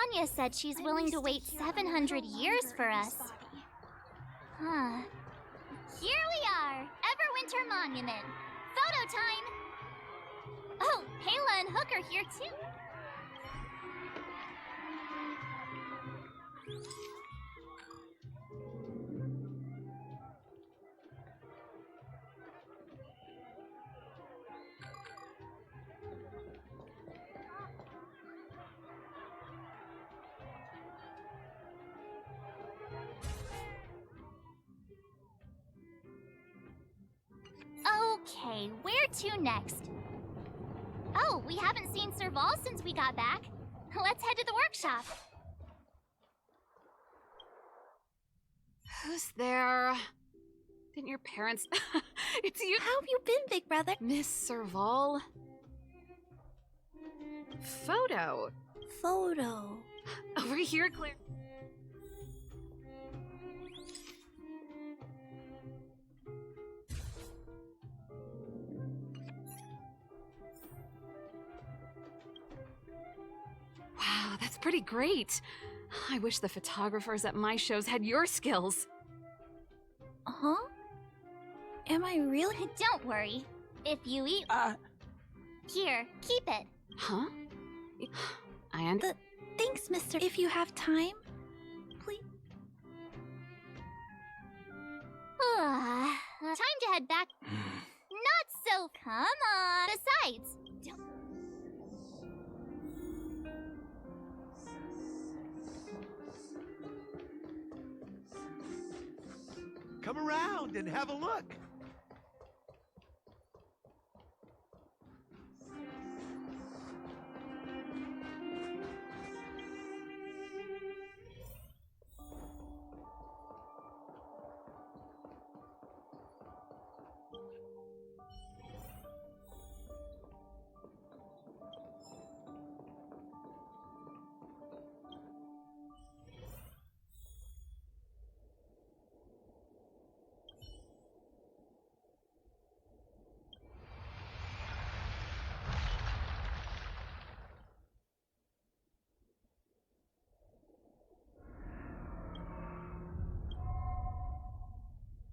Anya said she's willing to wait 700 years for us. Huh. Here we are! Everwinter Monument! Photo time! Oh, Kayla and Hook are here too! Okay, where to next? Oh, we haven't seen Serval since we got back. Let's head to the workshop. Who's there? Didn't your parents... It's you! How have you been, big brother? Miss Serval? Photo. Over here, Claire. Wow, that's pretty great. I wish the photographers at my shows had your skills. Huh? Am I really? Don't worry. If you eat... Here, keep it. Huh? Thanks, mister. If you have time, please. Time to head back. Not so... Come on. Besides... Come around and have a look.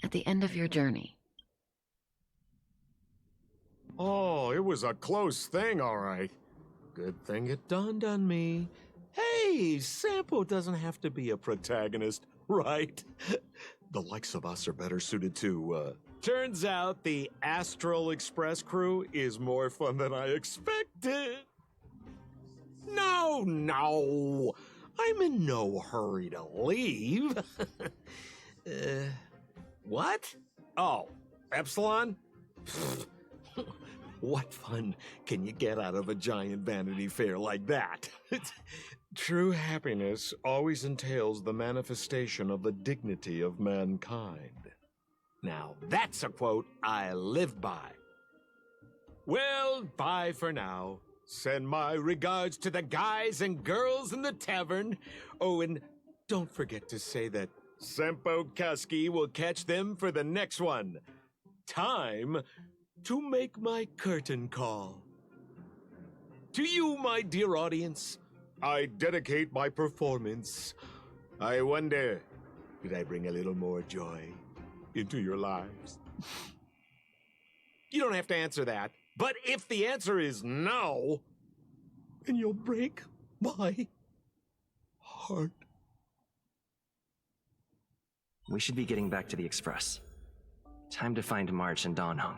At the end of your journey. Oh, it was a close thing, all right. Good thing it dawned on me. Hey, Sampo doesn't have to be a protagonist, right? The likes of us are better suited to, Turns out the Astral Express crew is more fun than I expected. No! I'm in no hurry to leave. What? Oh, Epsilon? What fun can you get out of a giant Vanity Fair like that? True happiness always entails the manifestation of the dignity of mankind. Now, that's a quote I live by. Well, bye for now. Send my regards to the guys and girls in the tavern. Oh, and don't forget to say that Sempo Kasky will catch them for the next one. Time to make my curtain call. To you, my dear audience, I dedicate my performance. I wonder, did I bring a little more joy into your lives? You don't have to answer that, but if the answer is no, then you'll break my heart. We should be getting back to the Express. Time to find March and Don Hung.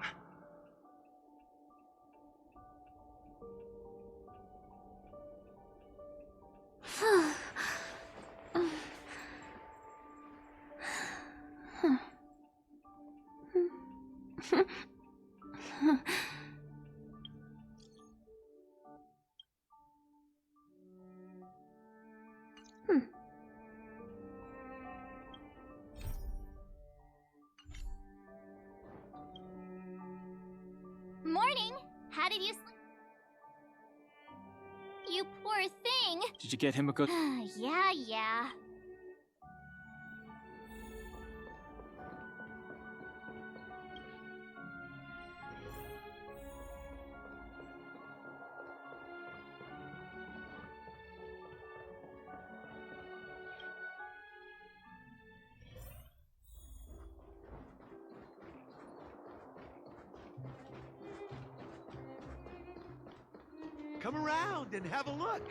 Morning! How did you sleep? You poor thing! Did you get him a good... Yeah. Come around and have a look.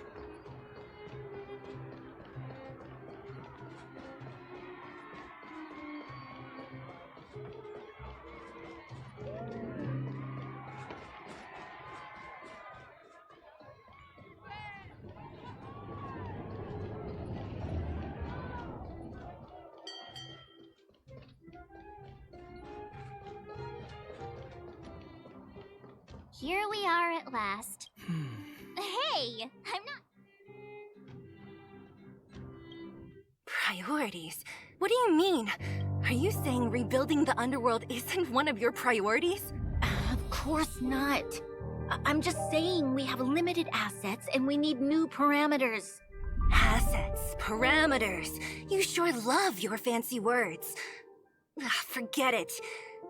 Here we are at last. Hey, I'm not. Priorities? What do you mean? Are you saying rebuilding the underworld isn't one of your priorities? Of course not. I'm just saying we have limited assets and we need new parameters. Assets, parameters. You sure love your fancy words. Forget it.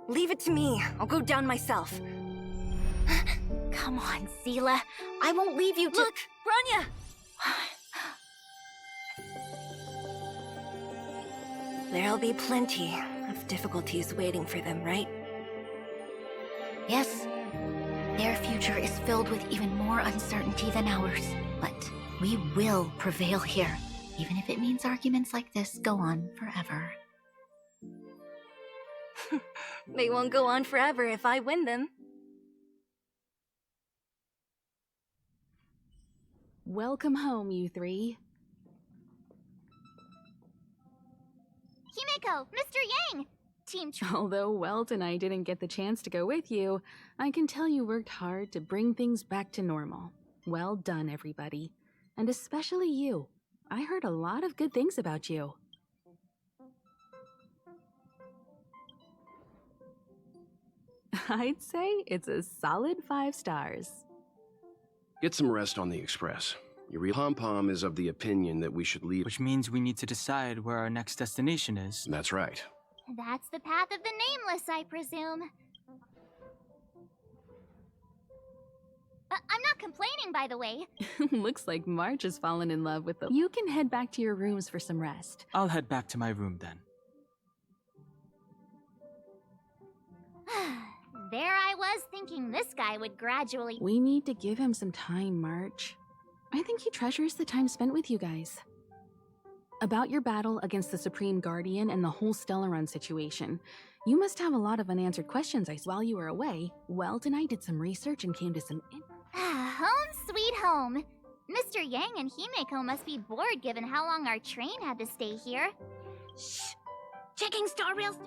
Leave it to me. I'll go down myself. Come on, Seela. I won't leave you to— Look, Rania! There'll be plenty of difficulties waiting for them, right? Yes, their future is filled with even more uncertainty than ours. But we will prevail here, even if it means arguments like this go on forever. They won't go on forever if I win them. Welcome home, you three. Himeko, Mr. Yang! Team Although Welt and I didn't get the chance to go with you, I can tell you worked hard to bring things back to normal. Well done, everybody. And especially you. I heard a lot of good things about you. I'd say it's a solid 5 stars. Get some rest on the express. Your real Pom-Pom is of the opinion that we should leave. Which means we need to decide where our next destination is. That's right. That's the path of the nameless, I presume. I'm not complaining, by the way. Looks like March has fallen in love with the— You can head back to your rooms for some rest. I'll head back to my room then. There I was thinking this guy would gradually— We need to give him some time, March. I think he treasures the time spent with you guys. About your battle against the Supreme Guardian and the whole Stellaron situation, you must have a lot of unanswered questions. While you were away, Welt and I did some research and came to some— Home sweet home. Mr. Yang and Himeko must be bored given how long our train had to stay here. Shh! Checking star rails.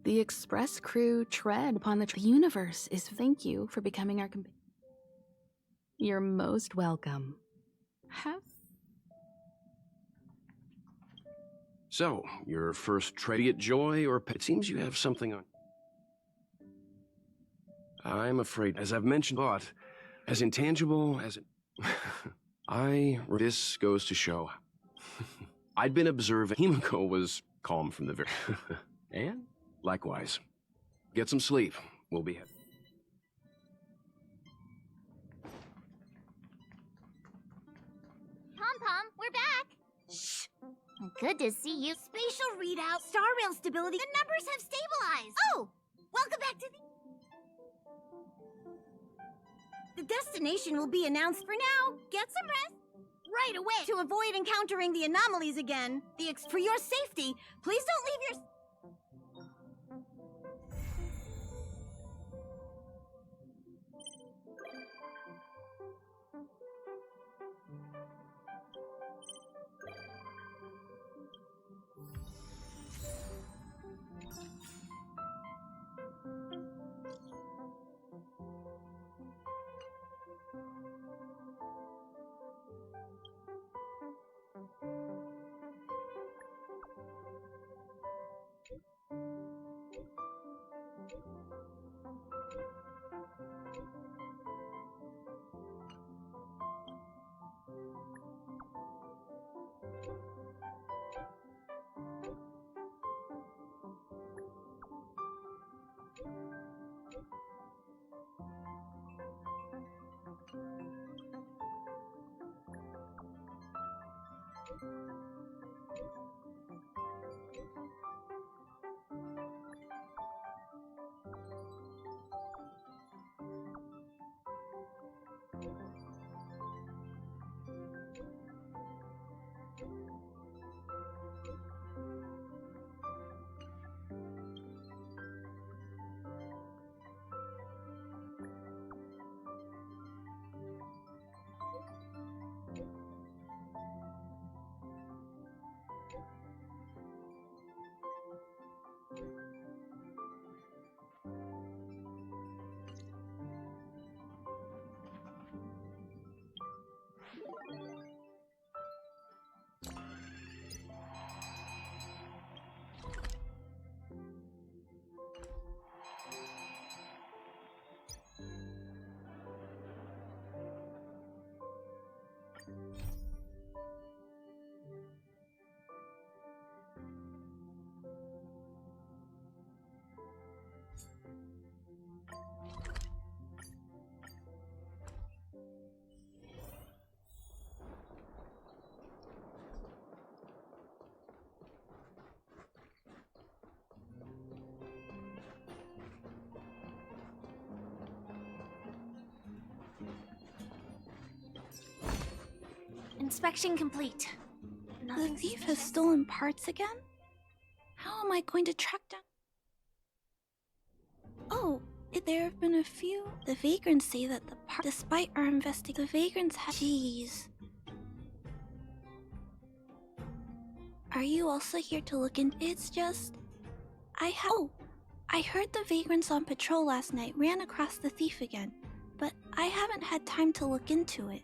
The Express crew tread upon the universe is— Thank you for becoming our companion. You're most welcome. Have— So, your first trade at Joy, or it seems you have something on. I'm afraid, as I've mentioned, but as intangible as it. This goes to show. I'd been observing. Himeko was calm from the very. And likewise. Get some sleep. We'll be heading. Pom-Pom, Good to see you. Spatial readout, star rail stability, the numbers have stabilized. Oh, welcome back to the destination will be announced for now. Get some rest. Right away. To avoid encountering the anomalies again, for your safety, please don't leave your... Inspection complete. The thief has stolen parts again? How am I going to track down... Oh, there have been a few... The vagrants say that the part... Despite our investigation, the vagrants have... Jeez. Are you also here to look in... It's just... Oh, I heard the vagrants on patrol last night ran across the thief again, but I haven't had time to look into it.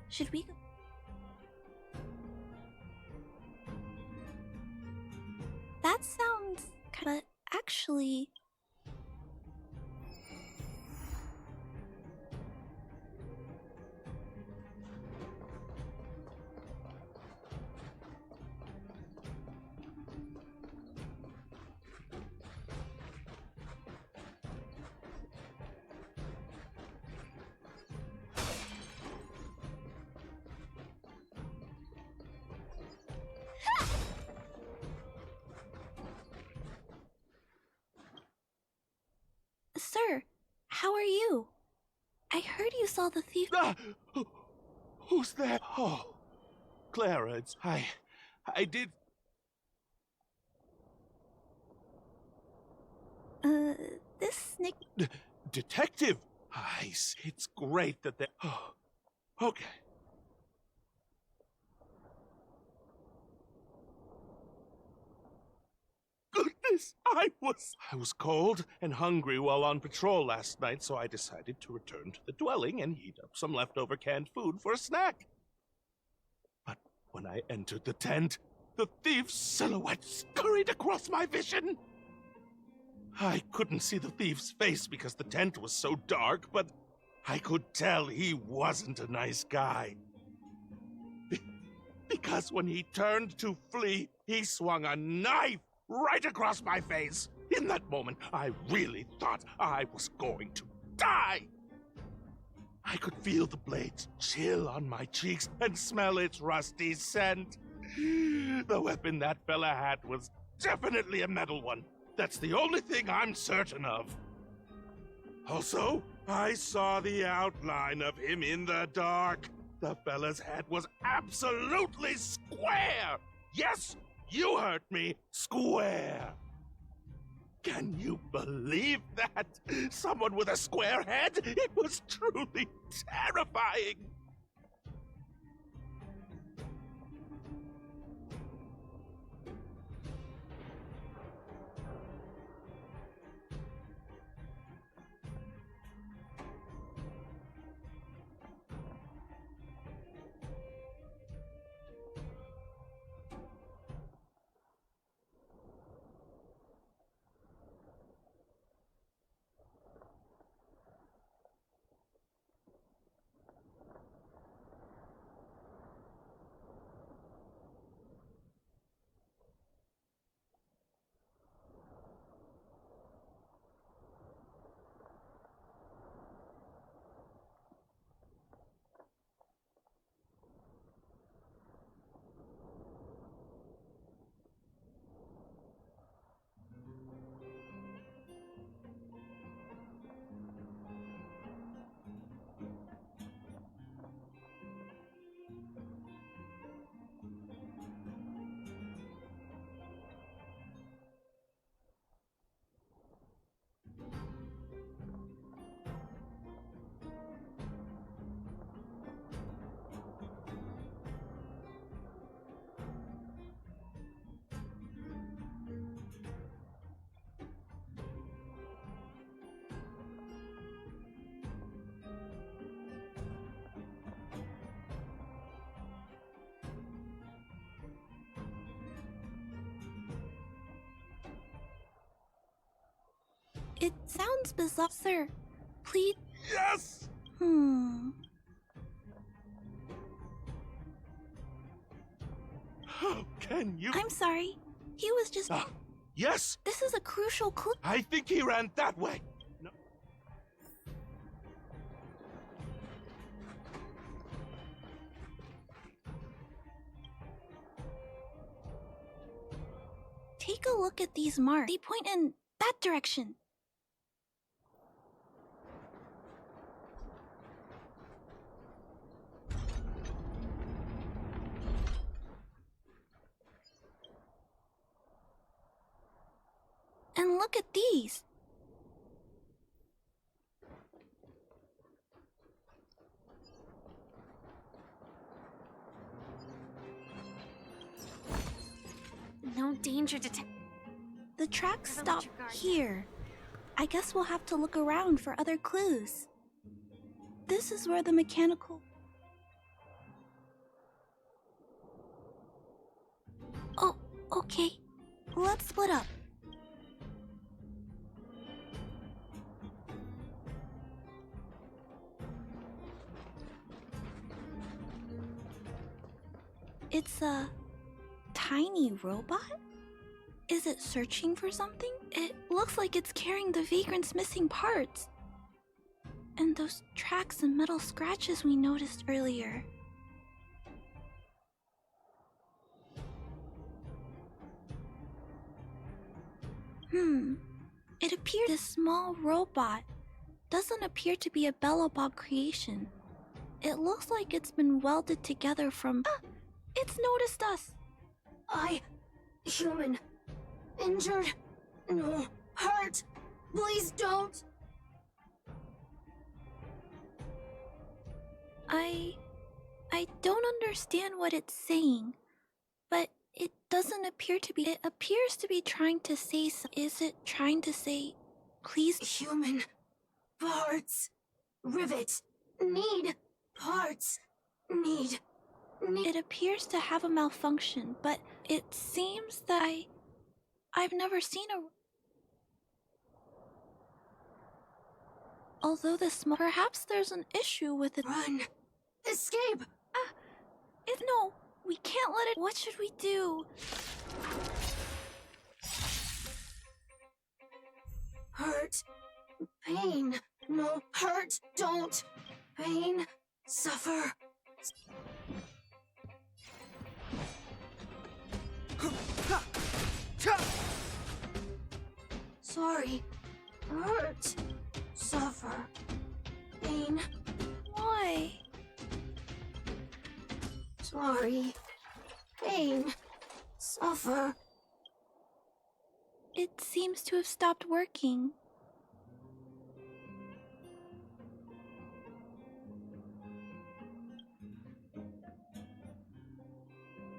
Should we go... That sounds... But actually... Sir, how are you? I heard you saw the thief... Ah! Who's there? Oh, Clarence, I did... This Snick... Detective! It's great that they... Oh, okay. Goodness, I was cold and hungry while on patrol last night, so I decided to return to the dwelling and heat up some leftover canned food for a snack. But when I entered the tent, the thief's silhouette scurried across my vision. I couldn't see the thief's face because the tent was so dark, but I could tell he wasn't a nice guy. Because when he turned to flee, he swung a knife right across my face. In that moment, I really thought I was going to die. I could feel the blades chill on my cheeks and smell its rusty scent. The weapon that fella had was definitely a metal one. That's the only thing I'm certain of. Also, I saw the outline of him in the dark. The fella's head was absolutely square. Yes, you heard me. Square. Can you believe that? Someone with a square head? It was truly terrifying. It sounds bizarre, sir. Please. Yes! How can you? I'm sorry. He was just. Yes! This is a crucial clue. I think he ran that way. No. Take a look at these marks. They point in that direction. And look at these. No danger detected. The tracks stop here. I guess we'll have to look around for other clues. This is where the mechanical... Oh, okay. Let's split up. It's a tiny robot? Is it searching for something? It looks like it's carrying the vagrant's missing parts. And those tracks and metal scratches we noticed earlier. It appears this small robot doesn't appear to be a Bellabob creation. It looks like it's been welded together from... It's noticed us! Human. Injured. No. Hurt. Please don't. I don't understand what it's saying, but it doesn't appear to be. It appears to be trying to say. Is it trying to say, please? Human. Parts. Rivet. Need. Parts. Need. It appears to have a malfunction, but it seems that I've never seen a... Although this perhaps there's an issue with it. Run. Escape. No, we can't let it... What should we do? Hurt. Pain. No. Hurt. Don't. Pain. Suffer. Sorry. Hurt. Suffer. Pain. Why? Sorry. Pain. Suffer. It seems to have stopped working.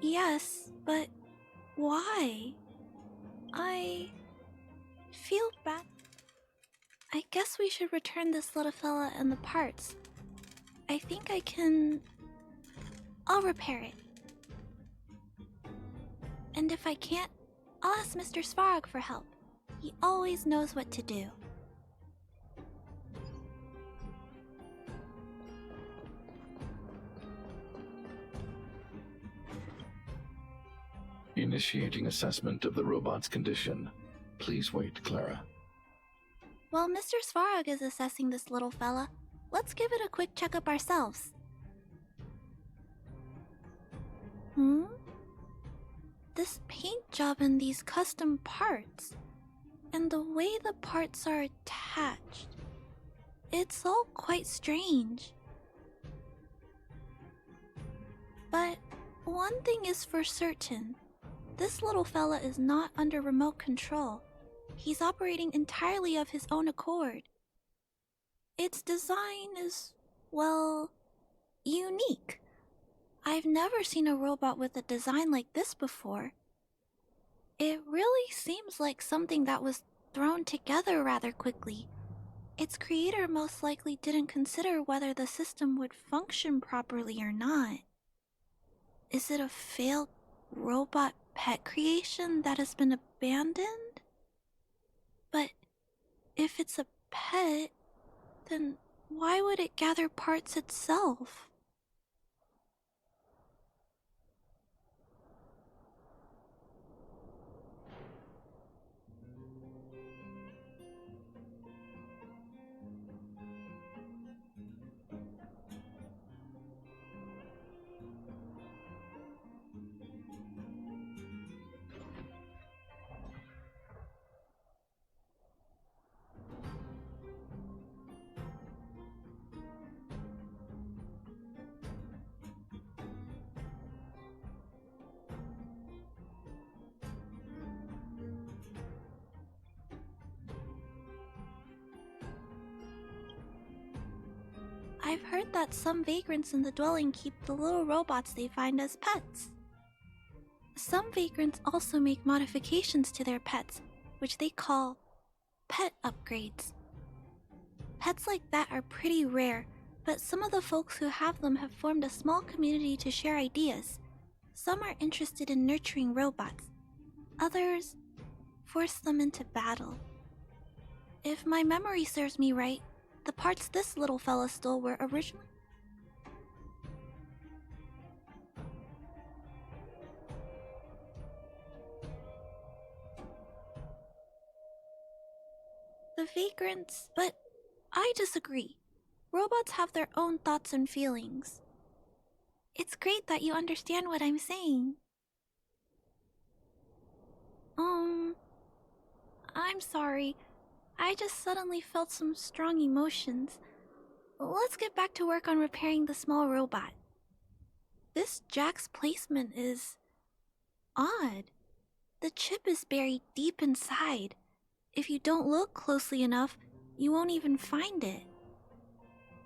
Yes, but why? I feel bad. I guess we should return this little fella and the parts. I think I can... I'll repair it. And if I can't, I'll ask Mr. Svarog for help. He always knows what to do. Initiating assessment of the robot's condition. Please wait, Clara. While Mr. Svarog is assessing this little fella, let's give it a quick checkup ourselves. This paint job and these custom parts, and the way the parts are attached, it's all quite strange. But one thing is for certain. This little fella is not under remote control. He's operating entirely of his own accord. Its design is, well, unique. I've never seen a robot with a design like this before. It really seems like something that was thrown together rather quickly. Its creator most likely didn't consider whether the system would function properly or not. Is it a failed robot pet creation that has been abandoned? But if it's a pet, then why would it gather parts itself? I've heard that some vagrants in the dwelling keep the little robots they find as pets. Some vagrants also make modifications to their pets, which they call pet upgrades. Pets like that are pretty rare, but some of the folks who have them have formed a small community to share ideas. Some are interested in nurturing robots. Others force them into battle. If my memory serves me right, the parts this little fella stole were originally... the vagrants, but I disagree. Robots have their own thoughts and feelings. It's great that you understand what I'm saying. I'm sorry. I just suddenly felt some strong emotions. Let's get back to work on repairing the small robot. This jack's placement is odd. The chip is buried deep inside. If you don't look closely enough, you won't even find it.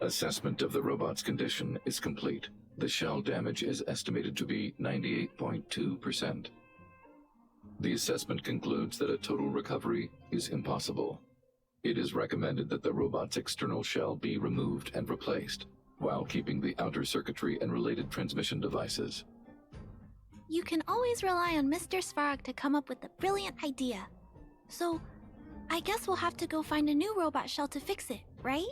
Assessment of the robot's condition is complete. The shell damage is estimated to be 98.2%. The assessment concludes that a total recovery is impossible. It is recommended that the robot's external shell be removed and replaced, while keeping the outer circuitry and related transmission devices. You can always rely on Mr. Svarog to come up with a brilliant idea. So, I guess we'll have to go find a new robot shell to fix it, right?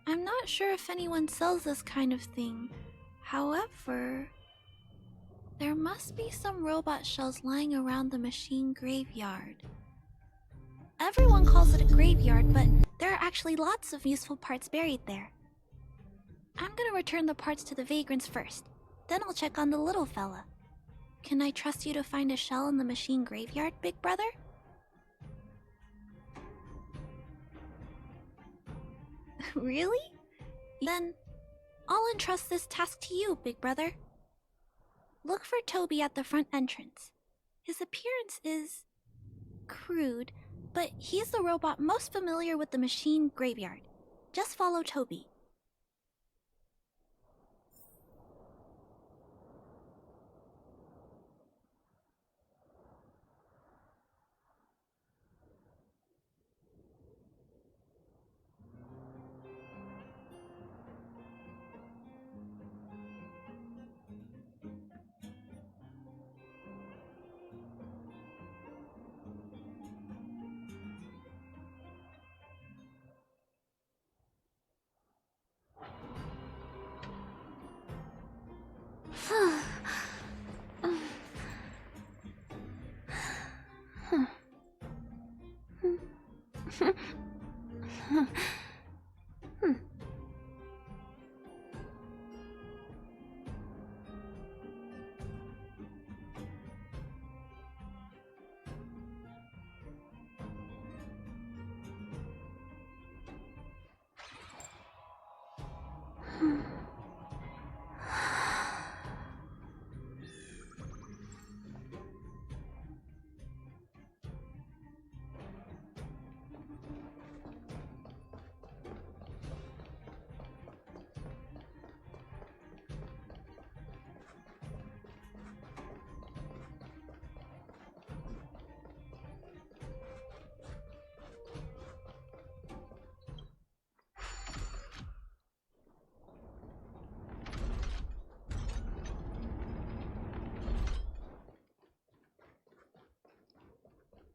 I'm not sure if anyone sells this kind of thing. However, there must be some robot shells lying around the machine graveyard. Everyone calls it a graveyard, but there are actually lots of useful parts buried there. I'm gonna return the parts to the vagrants first. Then I'll check on the little fella. Can I trust you to find a shell in the machine graveyard, big brother? Really? Then I'll entrust this task to you, big brother. Look for Toby at the front entrance. His appearance is crude, but he's the robot most familiar with the machine graveyard. Just follow Toby.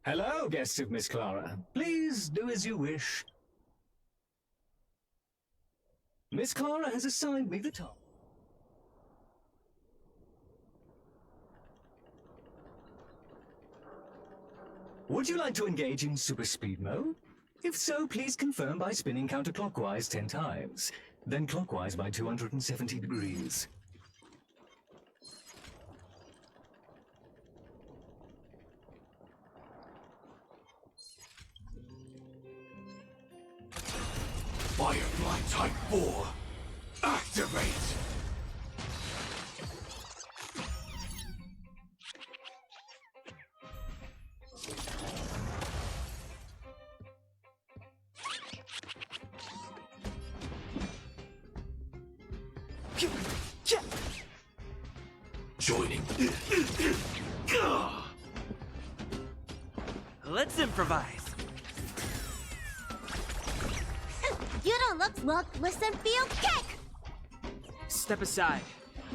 Hello, guests of Miss Clara. Please do as you wish. Miss Clara has assigned me the task. Would you like to engage in super speed mode? If so, please confirm by spinning counterclockwise 10 times, then clockwise by 270 degrees. Firefly Type 4, activate! Joining. Let's improvise. You don't look, listen, feel, kick! Step aside.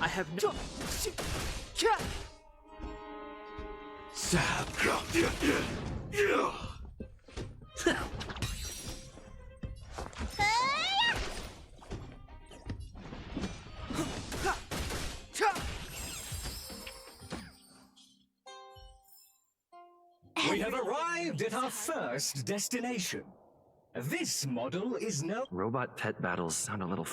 I have no. Sab. We have arrived at our first destination. This model is no— Robot pet battles sound a little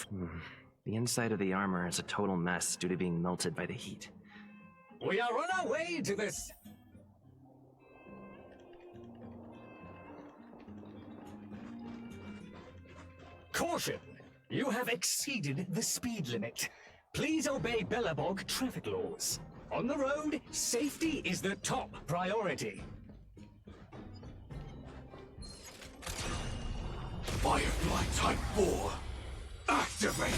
The inside of the armor is a total mess due to being melted by the heat. We are on our way to this. Caution! You have exceeded the speed limit. Please obey Bellabog traffic laws. On the road, safety is the top priority. Firefly Type 4, activate!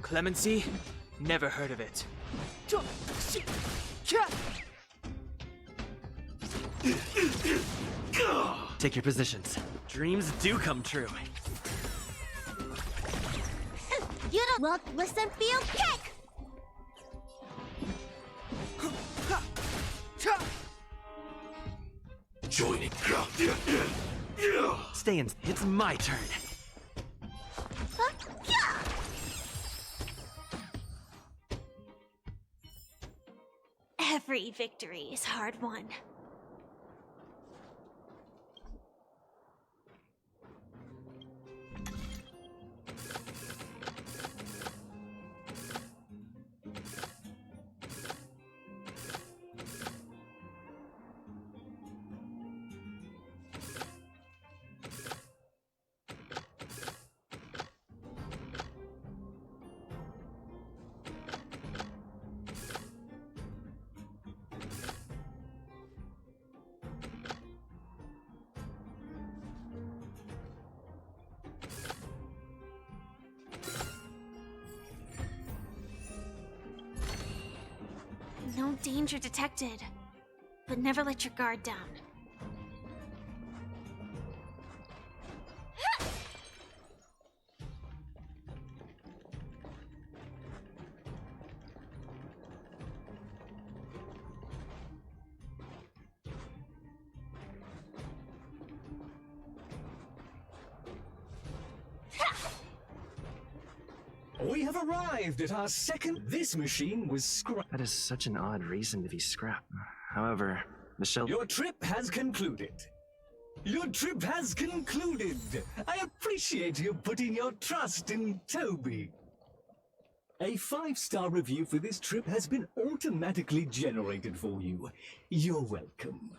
Clemency? Never heard of it. Take your positions. Dreams do come true. You don't look, listen, feel, kick! Joining. Stay in. It's my turn. Every victory is hard won. No danger detected, but never let your guard down. We have arrived at our second. This machine was scrapped. That is such an odd reason to be scrapped. However, Michelle. Your trip has concluded. Your trip has concluded. I appreciate you putting your trust in Toby. A 5-star review for this trip has been automatically generated for you. You're welcome.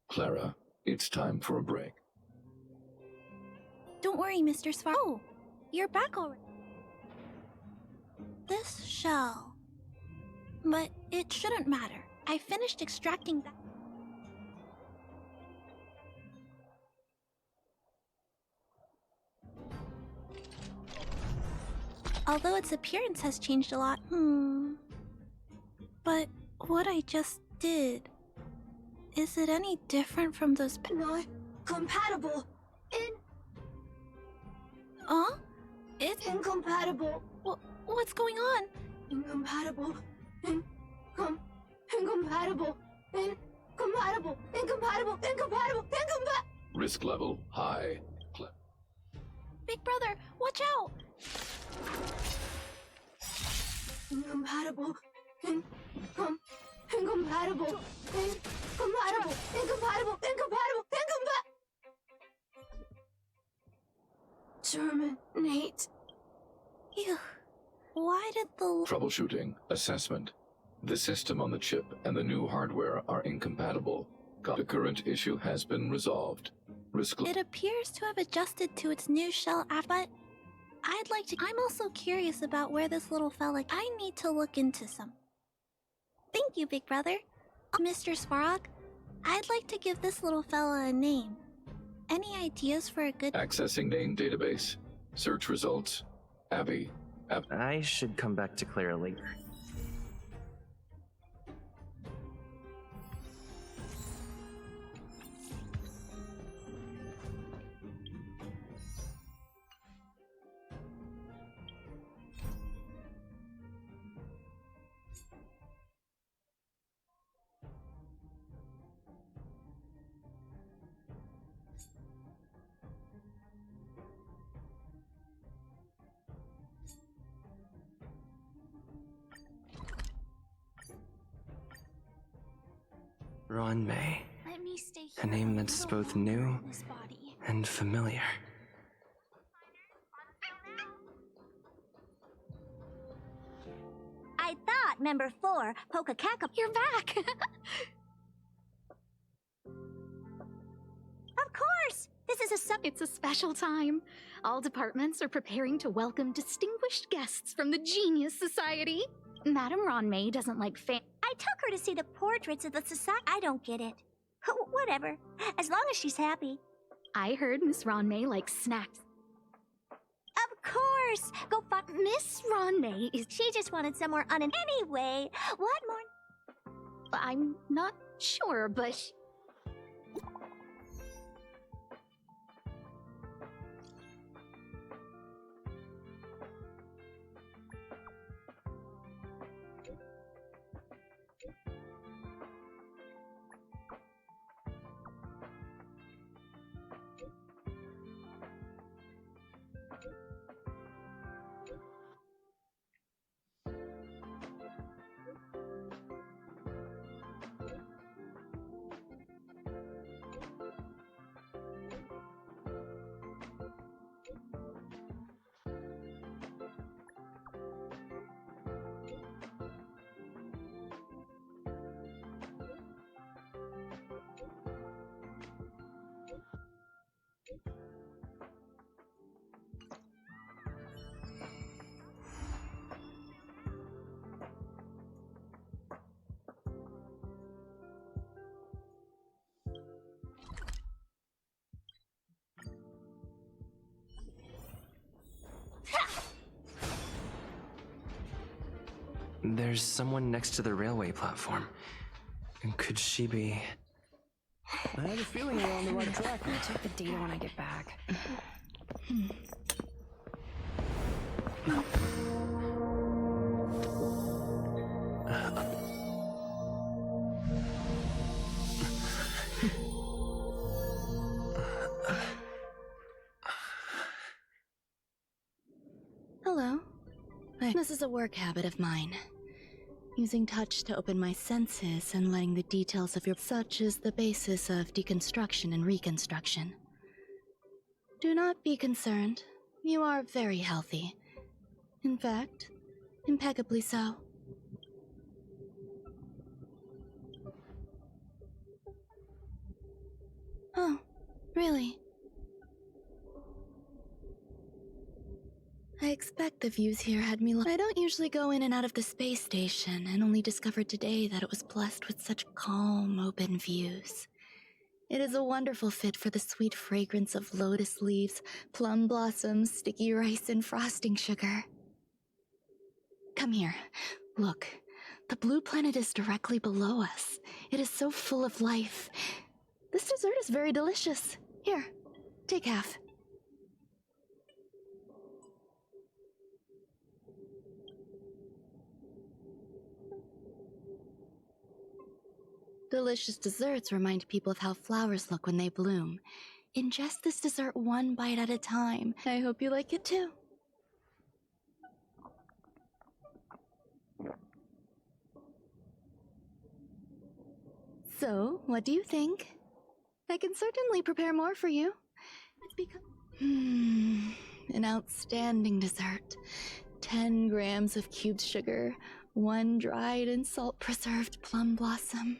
Clara, it's time for a break. Don't worry, Mr. Svar. Oh, you're back already. This shell. But it shouldn't matter. I finished extracting that. Although its appearance has changed a lot. But what I just did... Is it any different from those Not compatible. It's Incompatible. What's going on? Incompatible. Incompatible. Incompatible. Risk level high. Big brother, watch out! Incompatible. Incompatible. Terminate. Ew. Why did the... Troubleshooting. Assessment. The system on the chip and the new hardware are incompatible. The current issue has been resolved. It appears to have adjusted to its new shell but I'd like to... I'm also curious about where this little fella... I need to look into some... Thank you, big brother. Mr. Svarog, I'd like to give this little fella a name. Any ideas for a good... Accessing name database. Search results. Abby. I should come back to Clara later. Ron May. Let me stay A here name a that's little both longer new in this body. and familiar. I thought member 4, Pokakaka. You're back! Of course! This is It's a special time. All departments are preparing to welcome distinguished guests from the Genius Society. Madame Ronmay doesn't like I took her to see the portraits of the society. I don't get it. Whatever. As long as she's happy. I heard Miss Ronmay likes snacks. Of course! Go fuck Miss Ronmay is... She just wanted somewhere Anyway, what more? I'm not Sure, but... There's someone next to the railway platform. Could she be... I have a feeling we're on the right track. I'll check the data when I get back. Hello. This is a work habit of mine. Using touch to open my senses and letting the details of your such is the basis of deconstruction and reconstruction. Do not be concerned. You are very healthy. In fact, impeccably so. Oh, really? I expect the views here had me I don't usually go in and out of the space station, and only discovered today that it was blessed with such calm, open views. It is a wonderful fit for the sweet fragrance of lotus leaves, plum blossoms, sticky rice, and frosting sugar. Come here. Look. The blue planet is directly below us. It is so full of life. This dessert is very delicious. Here, take half. Delicious desserts remind people of how flowers look when they bloom. Ingest this dessert one bite at a time. I hope you like it too. So, what do you think? I can certainly prepare more for you. It's become... an outstanding dessert. 10 grams of cubed sugar, 1 dried and salt-preserved plum blossom.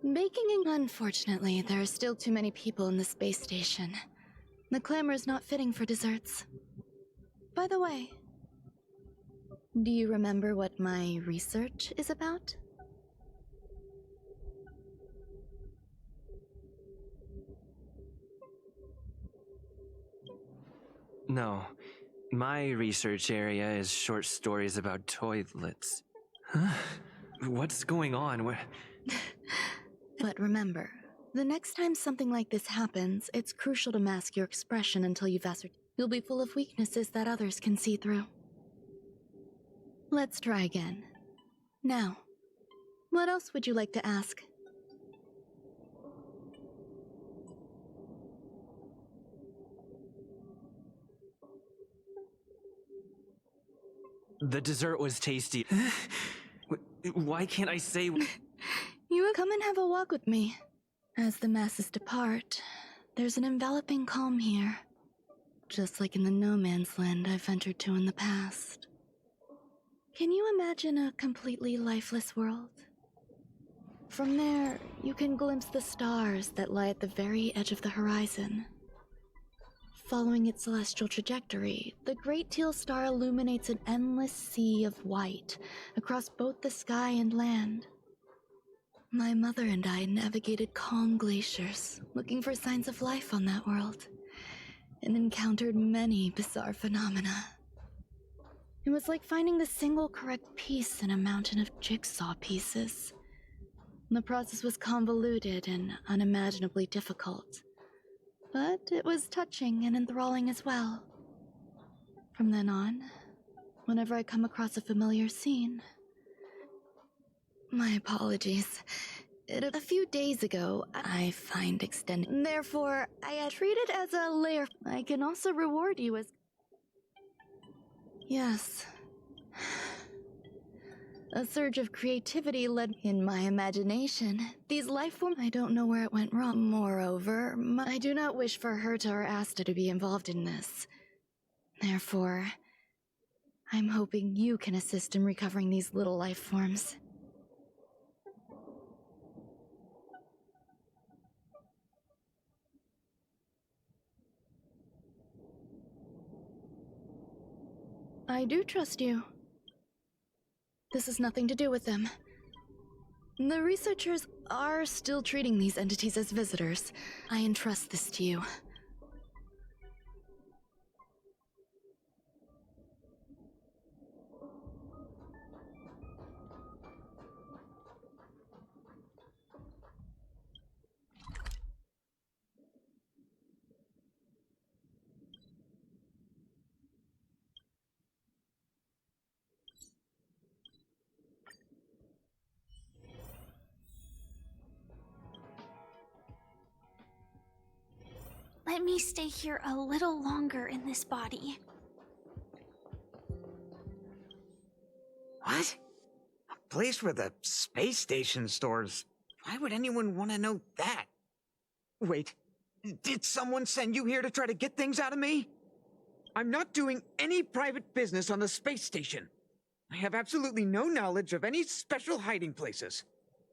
Baking, unfortunately, there are still too many people in the space station. The clamor is not fitting for desserts. By the way, do you remember what my research is about? No. My research area is short stories about toilets. Huh? What's going on? But remember, the next time something like this happens, it's crucial to mask your expression until you've ascertained. You'll be full of weaknesses that others can see through. Let's try again. Now, what else would you like to ask? The dessert was tasty. Why can't I say... You will come and have a walk with me. As the masses depart, there's an enveloping calm here. Just like in the no man's land I've ventured to in the past. Can you imagine a completely lifeless world? From there, you can glimpse the stars that lie at the very edge of the horizon. Following its celestial trajectory, the Great Teal Star illuminates an endless sea of white across both the sky and land. My mother and I navigated calm glaciers, looking for signs of life on that world, and encountered many bizarre phenomena. It was like finding the single correct piece in a mountain of jigsaw pieces. The process was convoluted and unimaginably difficult, but it was touching and enthralling as well. From then on, whenever I come across a familiar scene... My apologies. A few days ago, I find extended. Therefore, I treat it as a layer. I can also reward you as... Yes. A surge of creativity led in my imagination. These life forms, I don't know where it went wrong. Moreover, I do not wish for Herta or Asta to be involved in this. Therefore, I'm hoping you can assist in recovering these little life forms. I do trust you. This has nothing to do with them. The researchers are still treating these entities as visitors. I entrust this to you. Let me stay here a little longer in this body. What? A place where the space station stores. Why would anyone want to know that? Wait, did someone send you here to try to get things out of me? I'm not doing any private business on the space station. I have absolutely no knowledge of any special hiding places.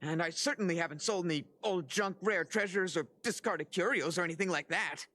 And I certainly haven't sold any old junk rare treasures or discarded curios or anything like that.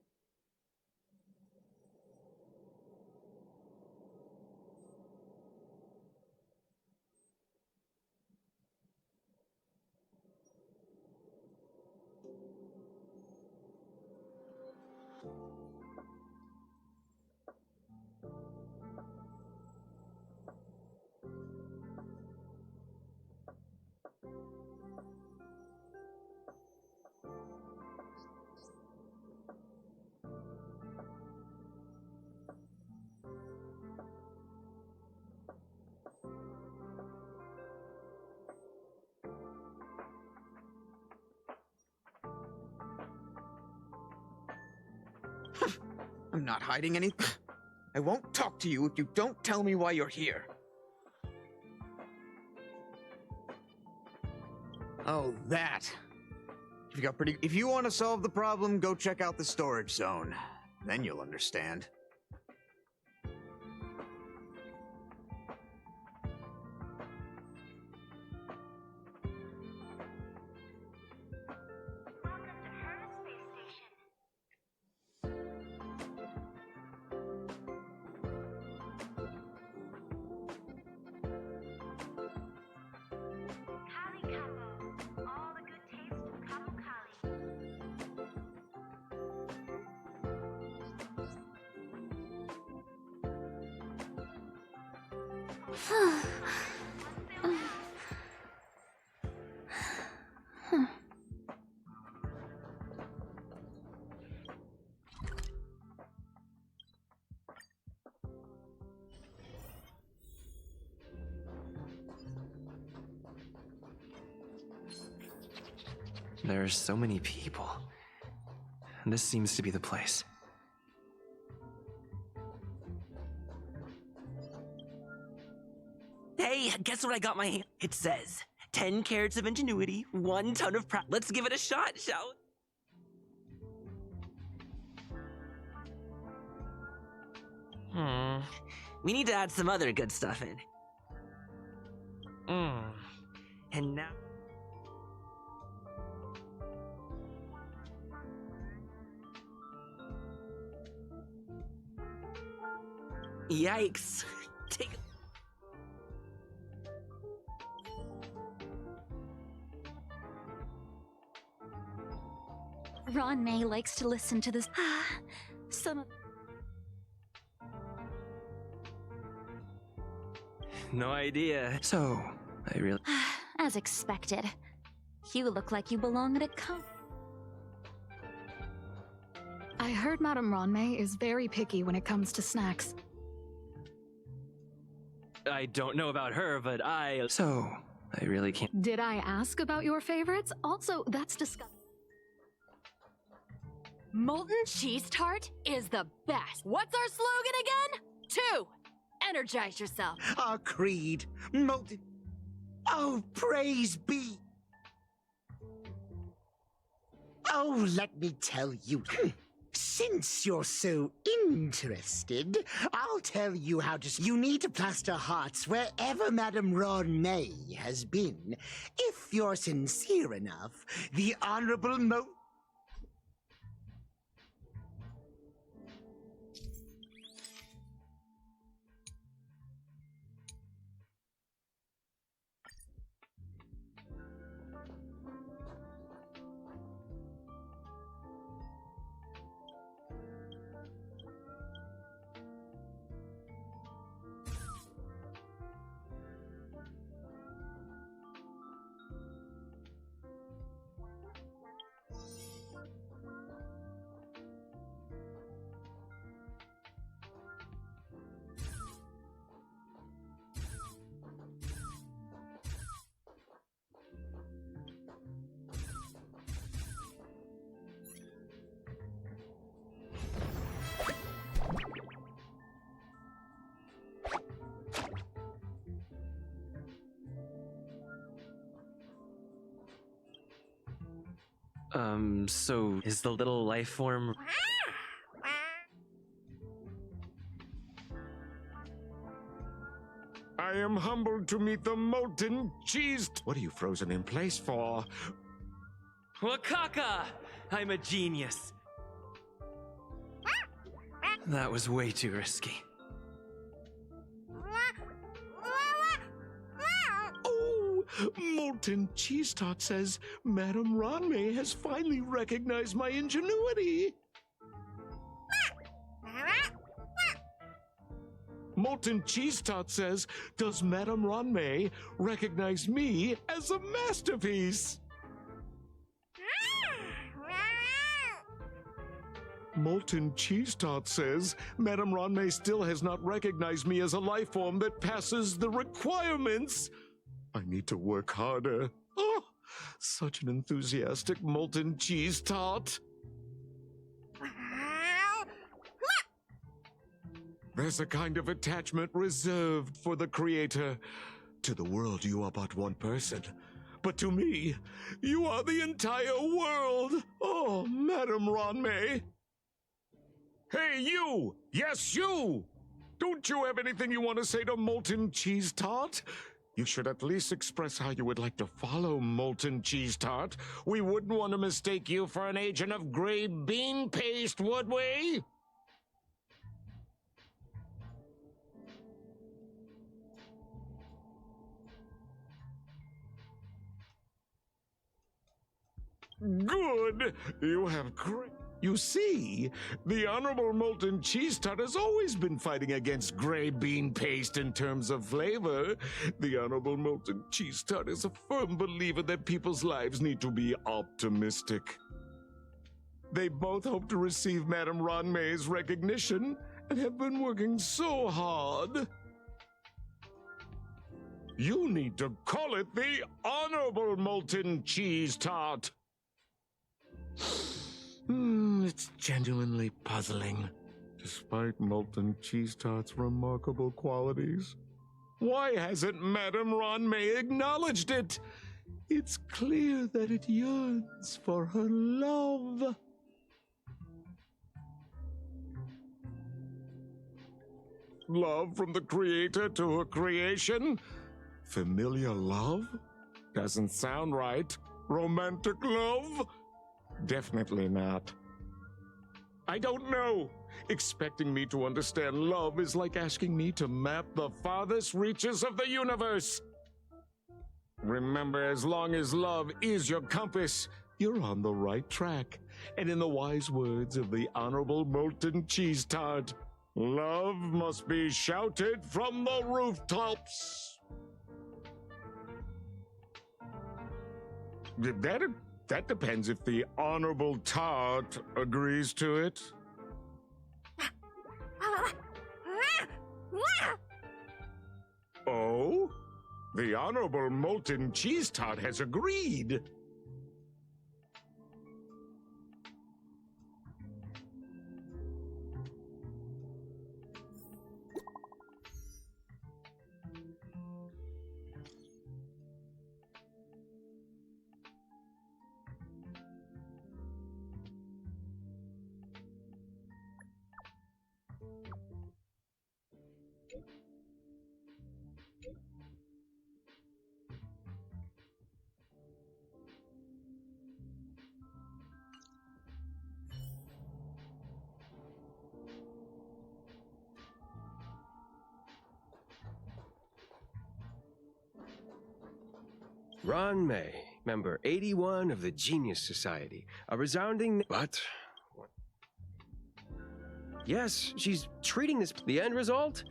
I'm not hiding anything. I won't talk to you if you don't tell me why you're here. Oh, that. If you want to solve the problem, go check out the storage zone. Then you'll understand. There's so many people. This seems to be the place. Hey, guess what I got my hand? It says 10 carats of ingenuity, 1 ton of practice. Let's give it a shot, shall we? We need to add some other good stuff in. And now... Yikes. Take a... Ron May likes to listen to this. Some of... No idea. So, I really... As expected. You look like you belong at a I heard Madame Ronmei is very picky when it comes to snacks. I don't know about her, but So, I really can't. Did I ask about your favorites? Also, that's disgusting. Molten cheese tart is the best. What's our slogan again? 2. Energize yourself. Our creed. Molten. Oh, praise be. Oh, let me tell you. Since you're so interested, I'll tell you how to... You need to plaster hearts wherever Madame Ronmei has been. If you're sincere enough, the Honorable So is the little life form... I am humbled to meet the molten cheese. What are you frozen in place for? Wakaka! I'm a genius. That was way too risky. Oh, Molten Cheese Tot says Madame Ronmei has finally recognized my ingenuity. Molten Cheese Tot says, does Madame Ronmei recognize me as a masterpiece? Molten Cheese Tot says, Madame Ronmei still has not recognized me as a life form that passes the requirements. I need to work harder. Oh, such an enthusiastic Molten Cheese Tot. There's a kind of attachment reserved for the Creator. To the world, you are but one person. But to me, you are the entire world. Oh, Madame Ronmei. Hey, you! Yes, you! Don't you have anything you want to say to Molten Cheese Tot? You should at least express how you would like to follow Molten Cheese Tot. We wouldn't want to mistake you for an agent of gray bean paste, would we? Good! You have great... You see, the Honorable Molten Cheese Tot has always been fighting against gray bean paste in terms of flavor. The Honorable Molten Cheese Tot is a firm believer that people's lives need to be optimistic. They both hope to receive Madame Ronmei's recognition and have been working so hard. You need to call it the Honorable Molten Cheese Tot. It's genuinely puzzling. Despite Molten Cheese Tot's remarkable qualities, why hasn't Madame Ronmei acknowledged it? It's clear that it yearns for her love. Love from the Creator to her creation? Familiar love? Doesn't sound right. Romantic love? Definitely not. I don't know. Expecting me to understand love is like asking me to map the farthest reaches of the universe. Remember, as long as love is your compass, you're on the right track. And in the wise words of the Honorable Molten Cheese Tot, love must be shouted from the rooftops. That depends if the Honorable Tart agrees to it. Oh? The Honorable Molten Cheese Tart has agreed. Ron May, member 81 of the Genius Society. A resounding... What? Yes, she's treating this... The end result?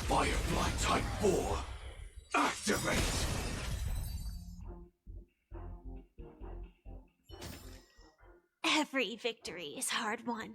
Firefly Type 4, activate! Every victory is hard won.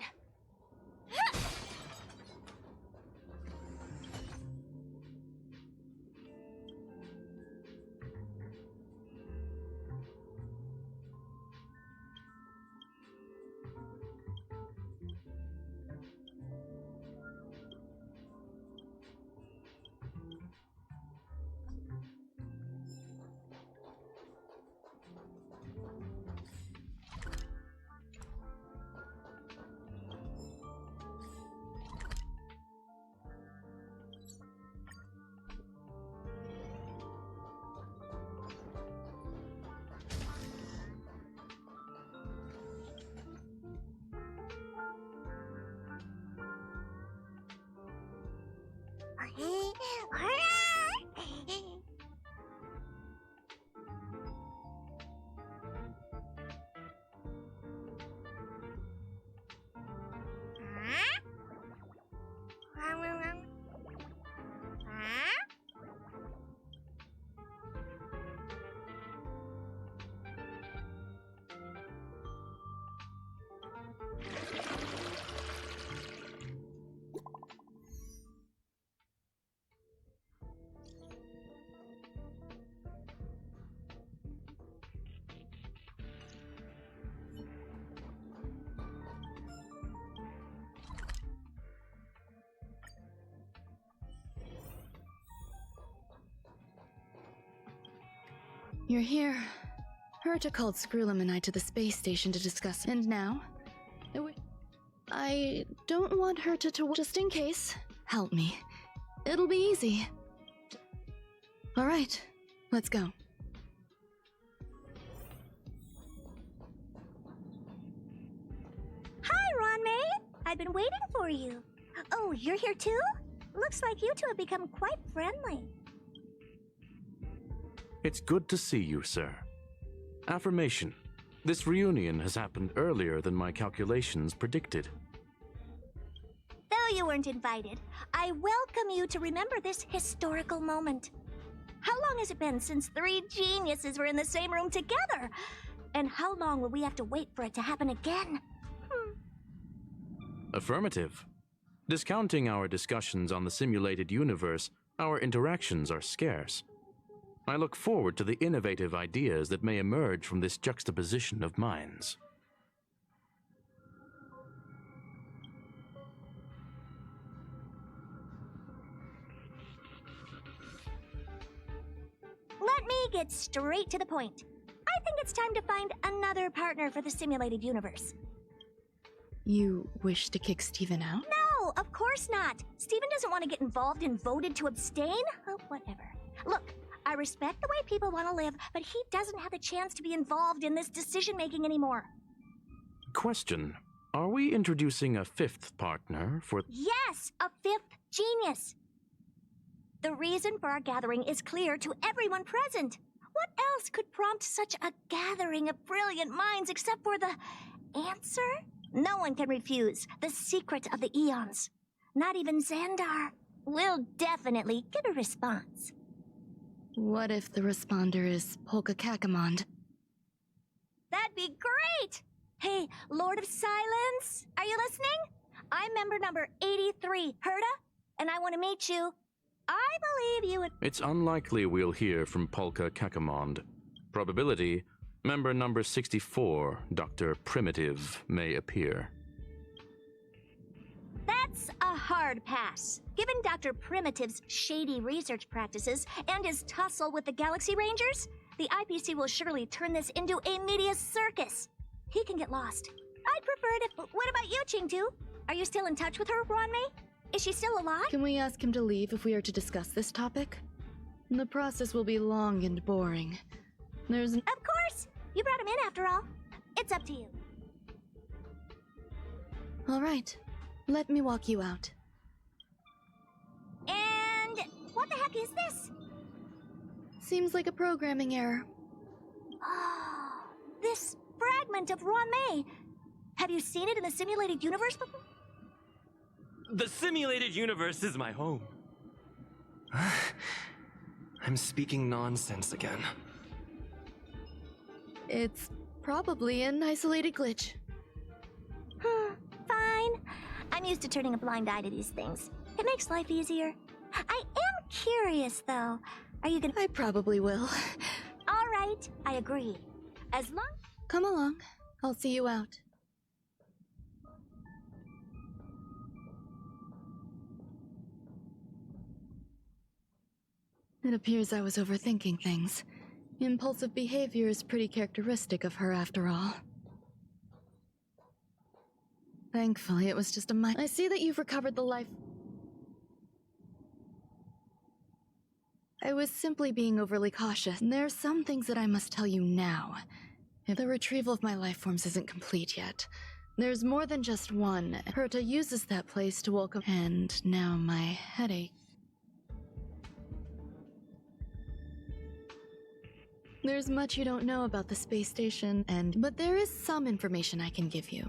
You're here. Herta called Screwlum and I to the space station to discuss. And now? I don't want Herta to... Just in case, help me. It'll be easy. Alright, let's go. Hi, Ron May. I've been waiting for you. Oh, you're here too? Looks like you two have become quite friendly. It's good to see you, sir. Affirmation. This reunion has happened earlier than my calculations predicted. Though you weren't invited, I welcome you to remember this historical moment. How long has it been since 3 geniuses were in the same room together? And how long will we have to wait for it to happen again? Affirmative. Discounting our discussions on the simulated universe, our interactions are scarce. I look forward to the innovative ideas that may emerge from this juxtaposition of minds. Let me get straight to the point. I think it's time to find another partner for the simulated universe. You wish to kick Steven out? No, of course not. Steven doesn't want to get involved and voted to abstain. Oh, whatever. Look, I respect the way people want to live, but he doesn't have the chance to be involved in this decision-making anymore. Question. Are we introducing a 5th partner for... Yes, a 5th genius. The reason for our gathering is clear to everyone present. What else could prompt such a gathering of brilliant minds except for the answer? No one can refuse the secret of the eons. Not even Xandar. We'll definitely get a response. What if the responder is Polka Kakamond? That'd be great! Hey, Lord of Silence, are you listening? I'm member number 83, Herda, and I want to meet you. I believe you would... It's unlikely we'll hear from Polka Kakamond. Probability, member number 64, Dr. Primitive, may appear. That's a hard pass. Given Dr. Primitive's shady research practices and his tussle with the Galaxy Rangers, the IPC will surely turn this into a media circus. He can get lost. I'd prefer it if... What about you, Chingtu? Are you still in touch with her, Ronmei? Is she still alive? Can we ask him to leave if we are to discuss this topic? The process will be long and boring. There's... Of course! You brought him in after all. It's up to you. All right. Let me walk you out. And... what the heck is this? Seems like a programming error. Oh, this fragment of Ronmei. Have you seen it in the simulated universe before? The simulated universe is my home. I'm speaking nonsense again. It's probably an isolated glitch. Fine. I'm used to turning a blind eye to these things. It makes life easier. I am curious, though. Are you gonna... I probably will. All right, I agree. As long... Come along. I'll see you out. It appears I was overthinking things. Impulsive behavior is pretty characteristic of her, after all. Thankfully, it was just a I see that you've recovered the life... I was simply being overly cautious. There are some things that I must tell you now. If the retrieval of my life forms isn't complete yet, there's more than just one. Herta uses that place to welcome... And now my headache. There's much you don't know about the space station, but there is some information I can give you.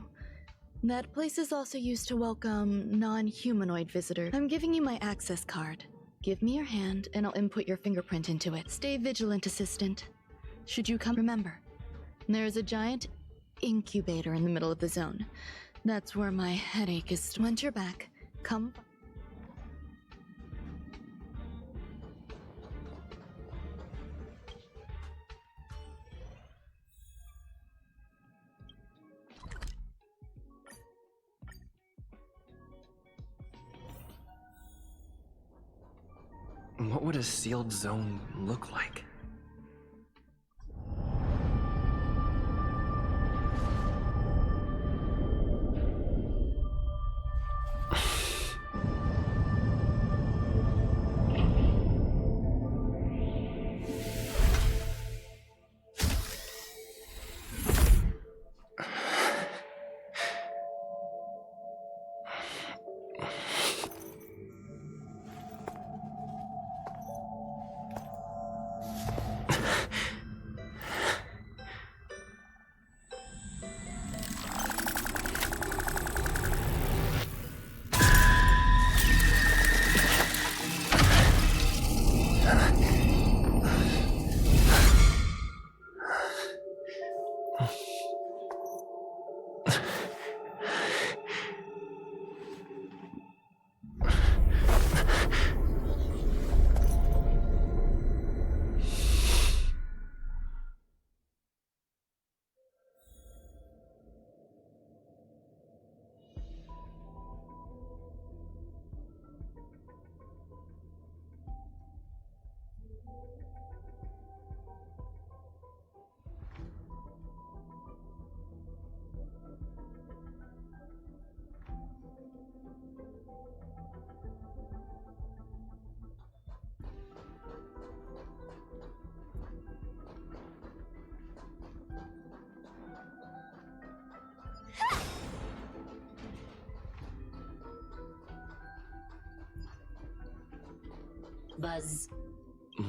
That place is also used to welcome non-humanoid visitors. I'm giving you my access card. Give me your hand, and I'll input your fingerprint into it. Stay vigilant, assistant. Should you come, remember, there's a giant incubator in the middle of the zone. That's where my headache is. Once you're back, come... What would a sealed zone look like? Buzz.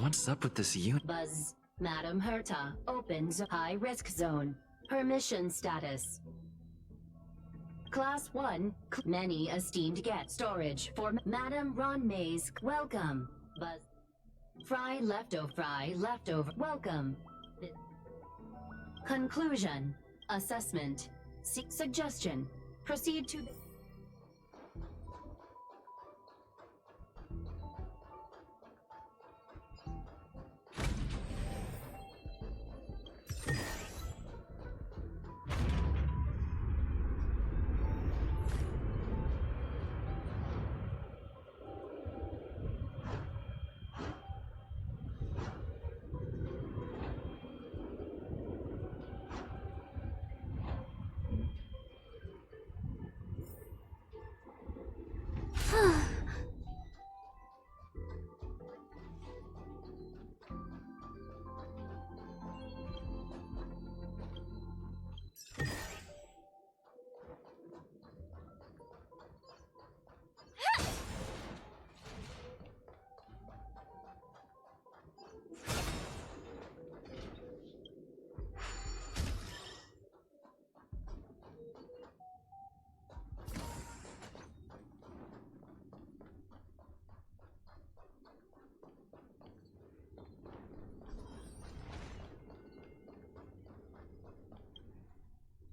What's up with this Buzz. Madam Herta opens high-risk zone. Permission status. Class 1, many esteemed get storage for Madam Ron Mays. Welcome. Buzz. Fry leftover. Welcome. Conclusion. Assessment. Suggestion. Proceed to...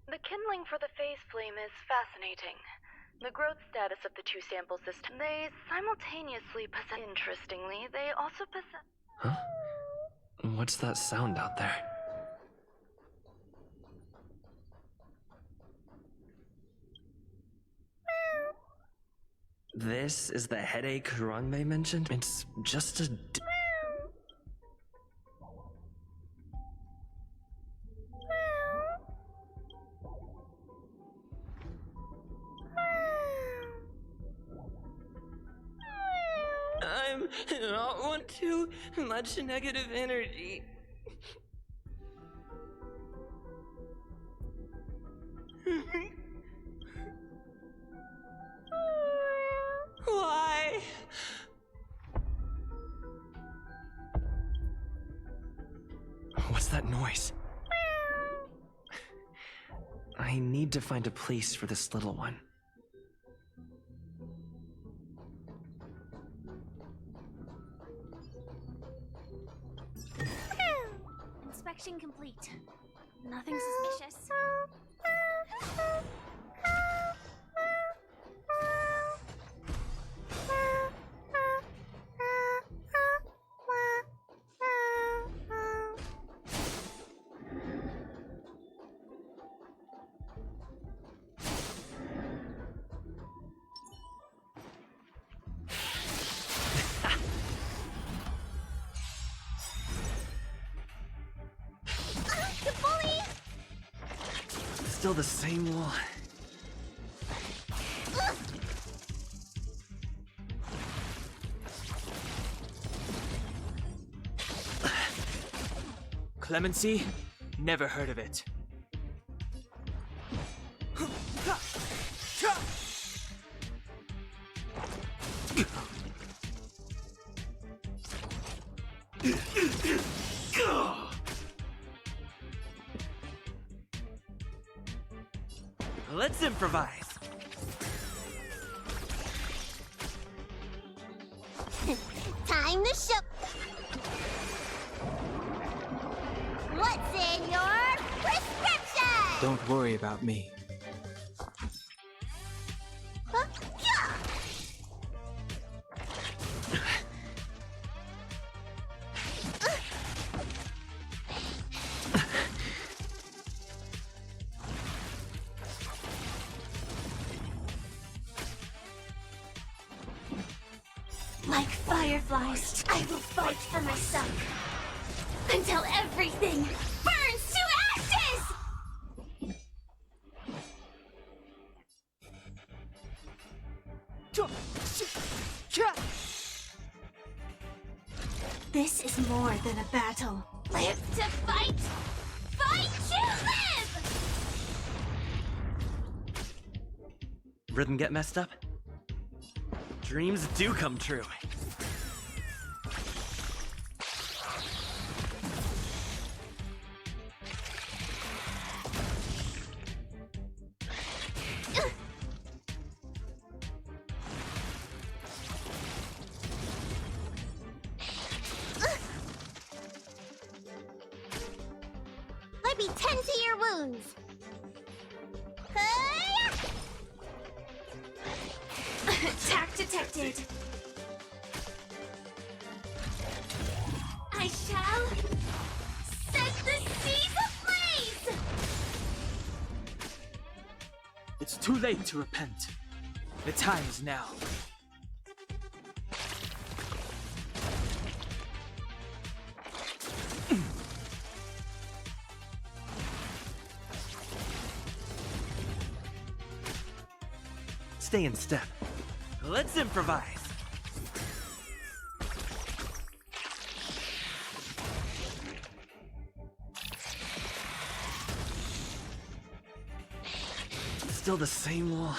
The kindling for the phase flame is fascinating. The growth status of the two samples this time, they simultaneously possess... Interestingly, they also possess... Huh? What's that sound out there? This is the headache Rangmei mentioned? It's just a... I don't want too much negative energy. Why? What's that noise? I need to find a place for this little one. Inspection complete. Nothing suspicious. Still the same one. Clemency? Never heard of it. Let's improvise. Time to show. What's in your prescription? Don't worry about me. Huh? Yeah. Like fireflies, I will fight for myself until everything burns to ashes! This is more than a battle. Live to fight! Fight to live! Rhythm get messed up? Dreams do come true. me tend to your wounds. Hi-ya! Attack detected. I shall set the seas ablaze! It's too late to repent. The time is now. Stay in step. Let's improvise. Still the same wall.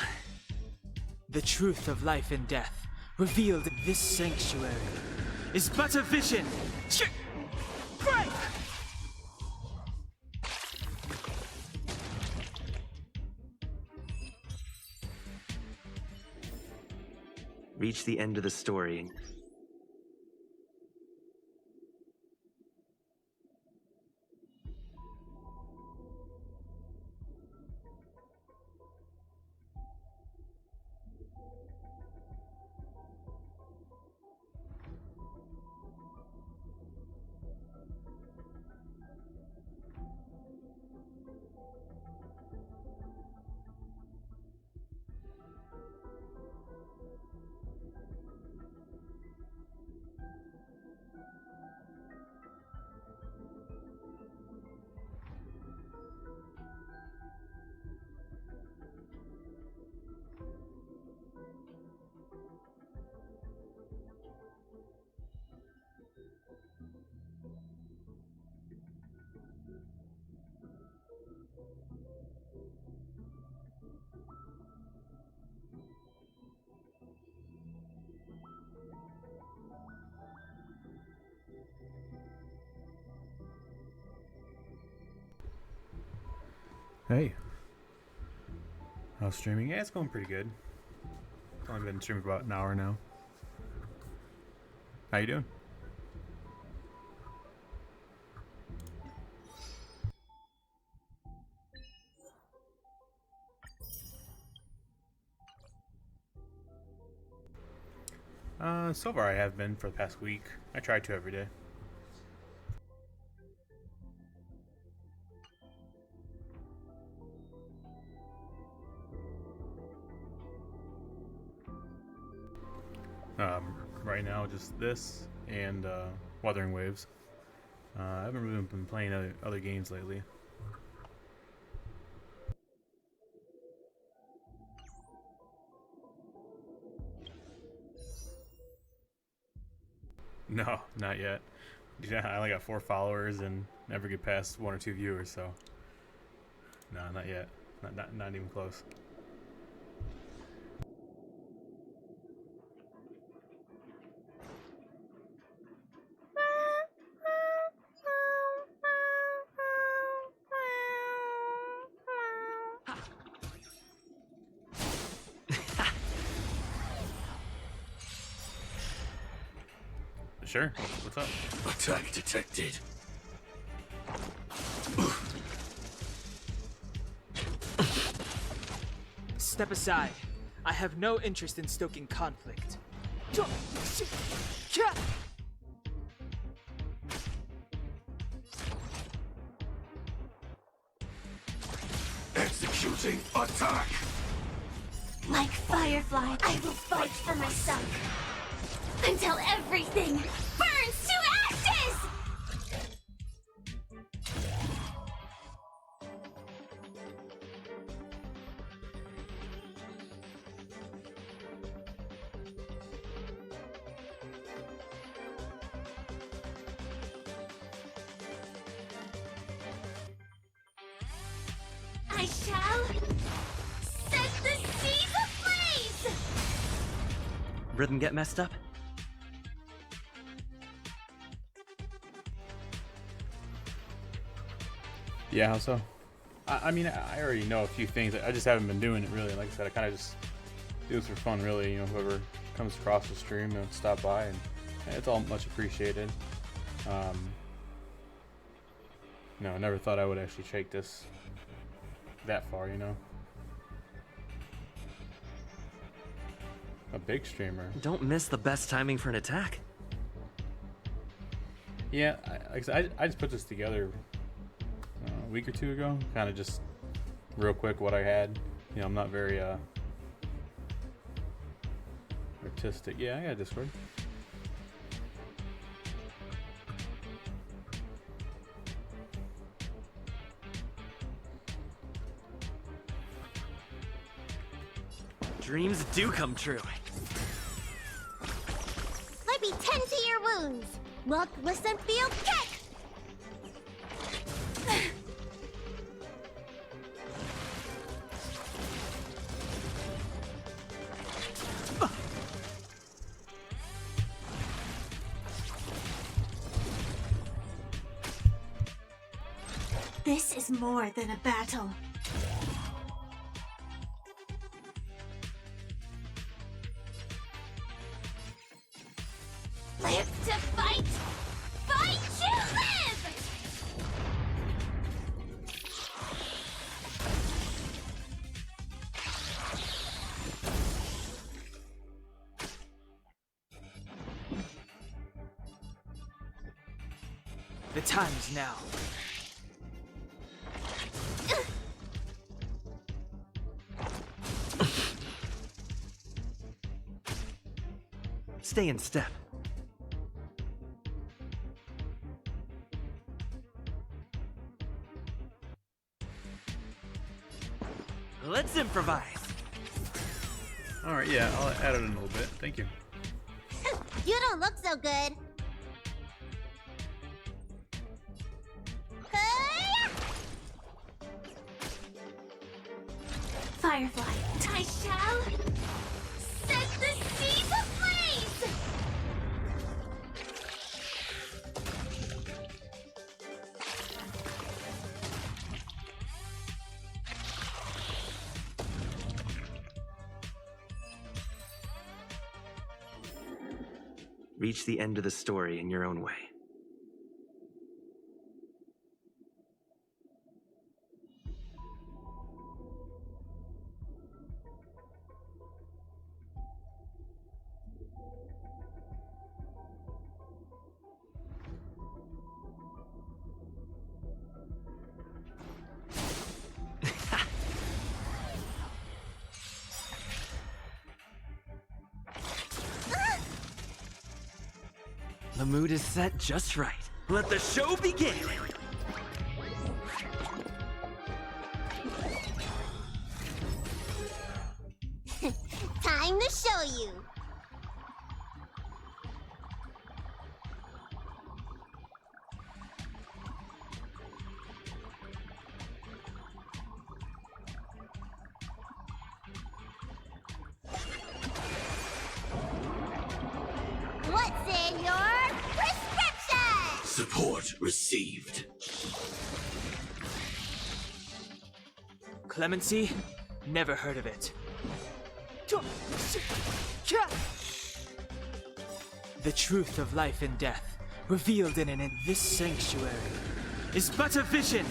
The truth of life and death, revealed in this sanctuary, is but a vision. Break! Reach the end of the story. Hey. How's streaming? Yeah, it's going pretty good. Only been streaming for about an hour now. How you doing? So far I have been for the past week. I try to every day. Right now, just this and Wuthering Waves. I haven't really been playing other games lately. No, not yet. Yeah, I only got 4 followers and never get past 1 or 2 viewers, so no, not yet. Not even close. Sure. What's up? Attack detected. Step aside. I have no interest in stoking conflict. Executing attack. Like Firefly, I will fight for myself until everything burns to ashes! I shall set the seas ablaze! Rhythm get messed up? Yeah, how so? I mean, I already know a few things. I just haven't been doing it really. Like I said, I kind of just do this for fun, really. You know, whoever comes across the stream, you know, stop by, and it's all much appreciated. I never thought I would actually take this that far, you know? A big streamer. Don't miss the best timing for an attack. Yeah, I just put this together a week or two ago. Kind of just real quick what I had. You know, I'm not very artistic. Yeah, I got Discord. Dreams do come true. Let me tend to your wounds. Look, listen, feel, kick! This is more than a battle. Live to fight! Fight to live! The time is now. Stay in step. Let's improvise. All right, yeah, I'll add it in a little bit. Thank you. You don't look so good. Firefly, I shall set the seas ablaze! Reach the end of the story in your own way. The mood is set just right. Let the show begin! Time to show you. What's in your prescription? Support received. Clemency? Never heard of it. The truth of life and death, revealed in this sanctuary, is but a vision.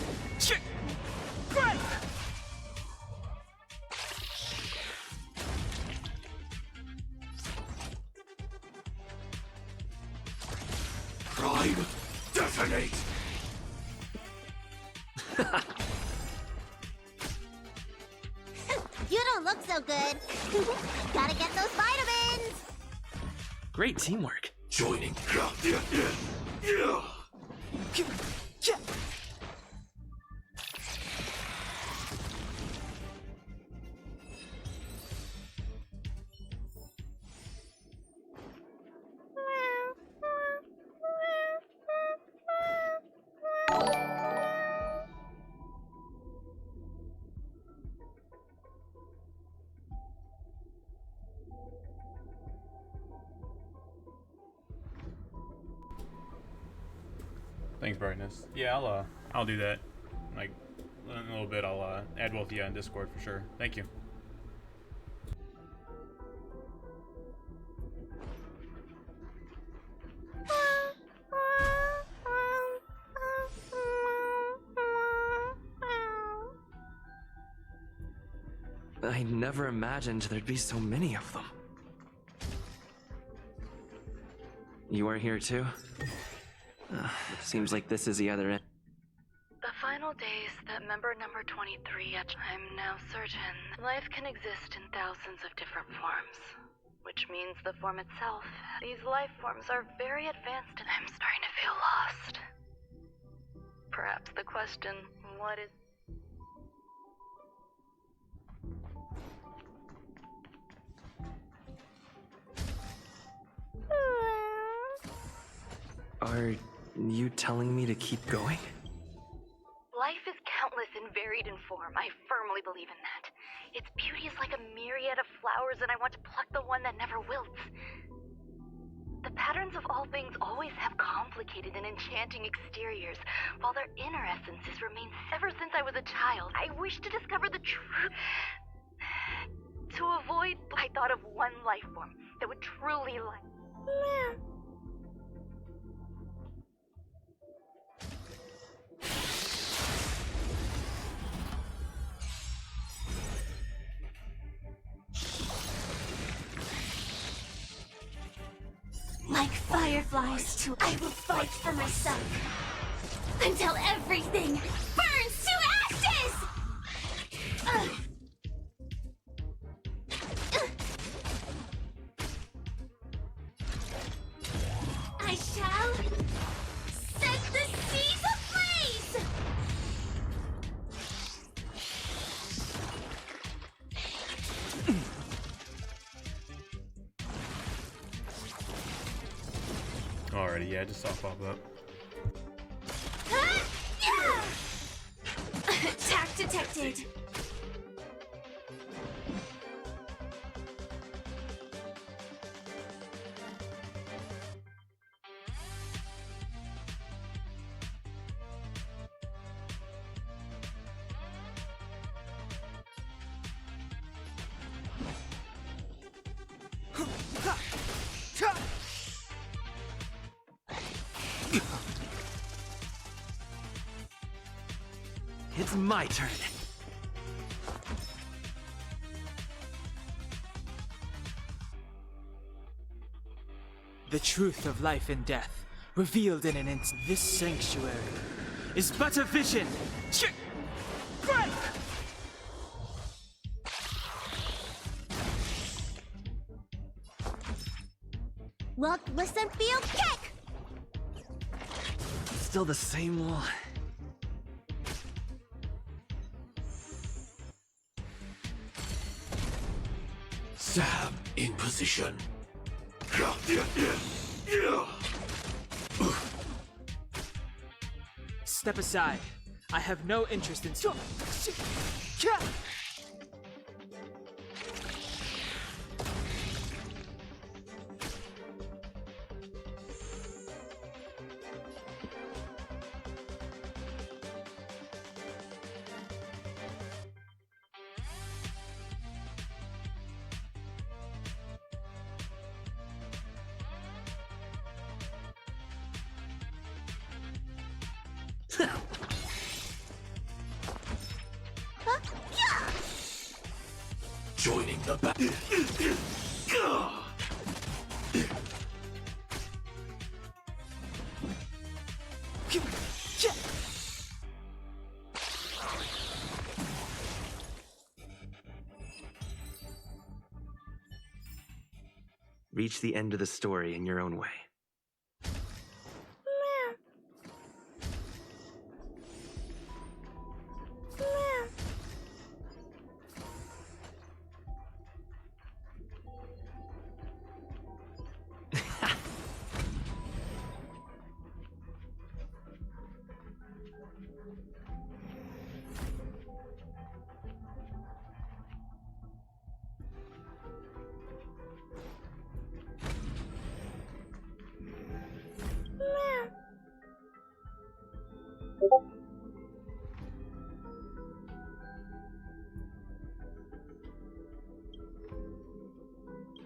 Prime, detonate! You don't look so good. Gotta get those vitamins. Great teamwork. Joining. Thanks, Brightness. Yeah, I'll do that. Like, in a little bit, I'll add both of you on Discord for sure. Thank you. I never imagined there'd be so many of them. You are here too? Seems like this is the other end. The final days that member number 23 I'm now certain life can exist in thousands of different forms. Which means the form itself. These life forms are very advanced and I'm starting to feel lost. Perhaps the question, what is... Are you telling me to keep going? Life is countless and varied in form. I firmly believe in that. Its beauty is like a myriad of flowers and I want to pluck the one that never wilts. The patterns of all things always have complicated and enchanting exteriors, while their inner essences remain ever since I was a child. I wish to discover the truth. To avoid, I thought of one life form that would truly like... Like fireflies too, I will fight for myself. Until everything burns to ashes! I shall set the seas ablaze! Alrighty, yeah, I just saw it pop up. Attack detected. It's my turn. The truth of life and death, revealed in an instant. This sanctuary is but a vision. Break! Look, listen, feel, kick! Still the same one. Sam in position. Step aside. I have no interest in... Joining the battle. Reach the end of the story in your own way.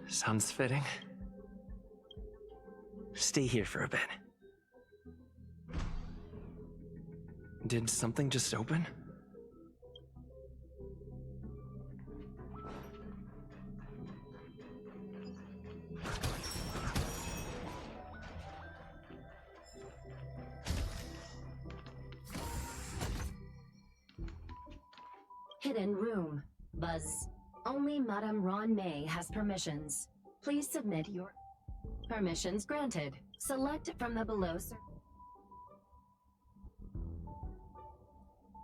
Sounds fitting. Stay here for a bit. Did something just open? Hidden room. Buzz. Only Madame Ron May has permissions. Please submit your permissions granted. Select from the below.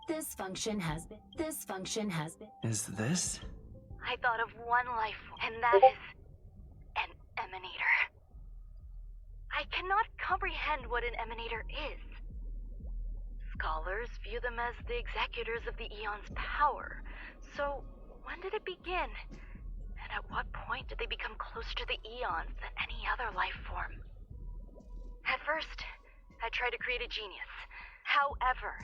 This function has been. Is this? I thought of one life form, and that is an emanator. I cannot comprehend what an emanator is. Scholars view them as the executors of the Eon's power. So, when did it begin? And at what point did they become closer to the Eons than any other life form? At first, I tried to create a genius. However,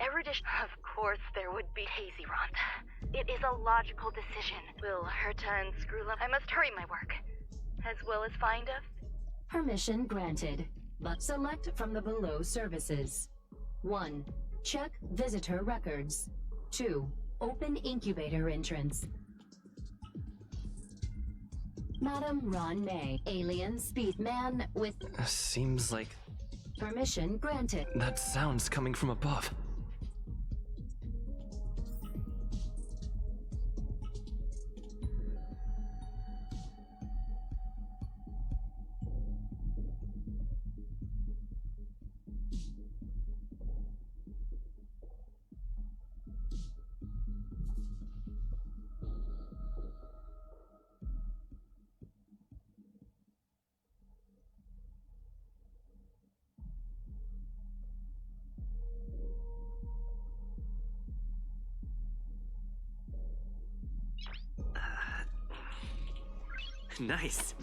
erudition... Of course there would be Hazyrant. It is a logical decision. Will Herta and Screwlum... I must hurry my work. As well as find a... Permission granted. But select from the below services. 1. Check visitor records. 2. Open incubator entrance. Madame Ron May, alien speed man with... Seems like Permission granted. that sound's coming from above. Nice.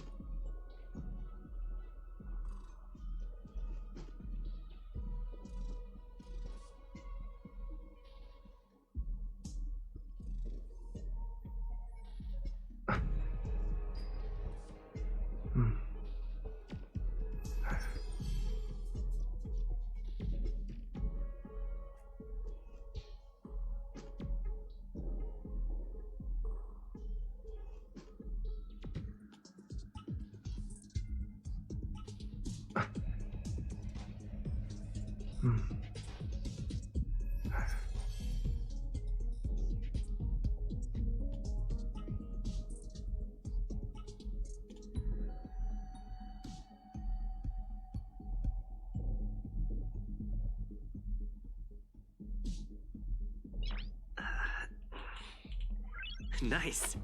Nice.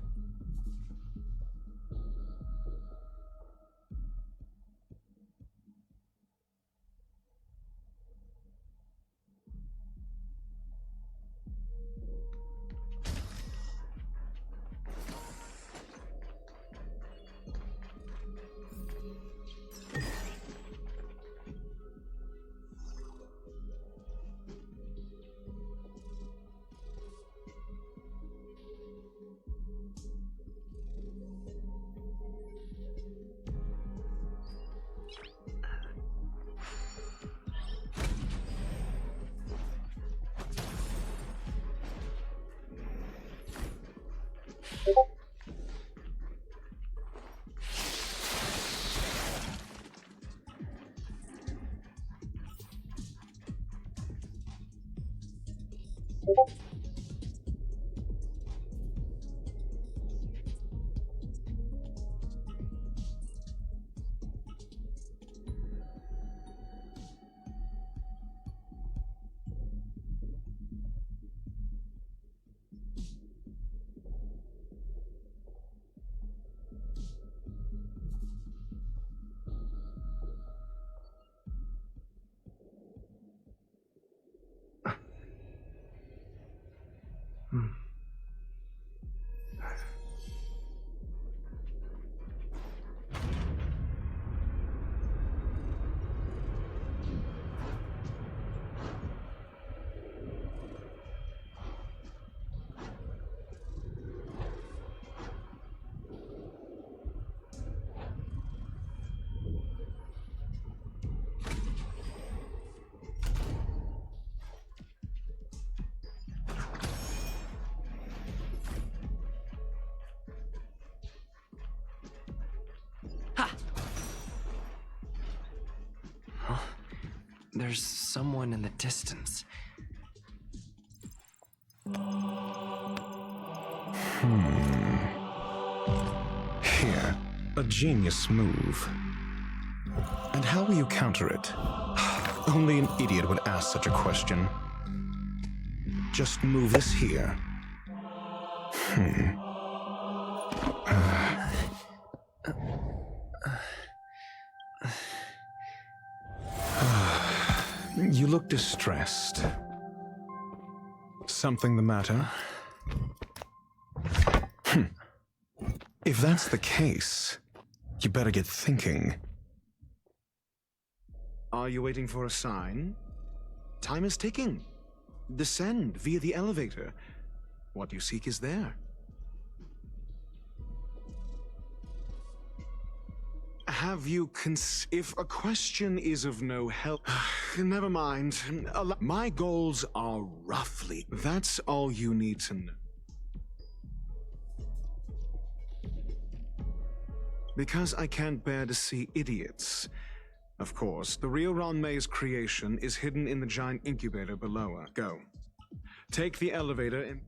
There's someone in the distance. A genius move. And how will you counter it? Only an idiot would ask such a question. Just move this here. You look distressed. Something the matter? If that's the case, you better get thinking. Are you waiting for a sign? Time is ticking. Descend via the elevator. What you seek is there. Have you if a question is of no help, never mind. My goals are roughly. That's all you need to know. Because I can't bear to see idiots. Of course, the real Ron May's creation is hidden in the giant incubator below her. Go. Take the elevator and...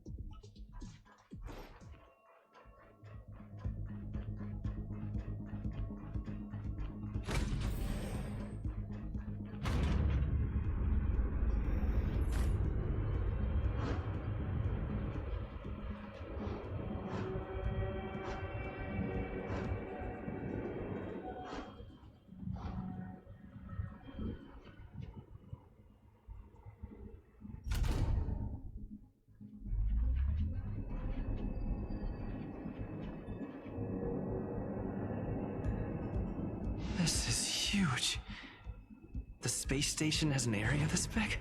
This is huge. The space station has an area this big?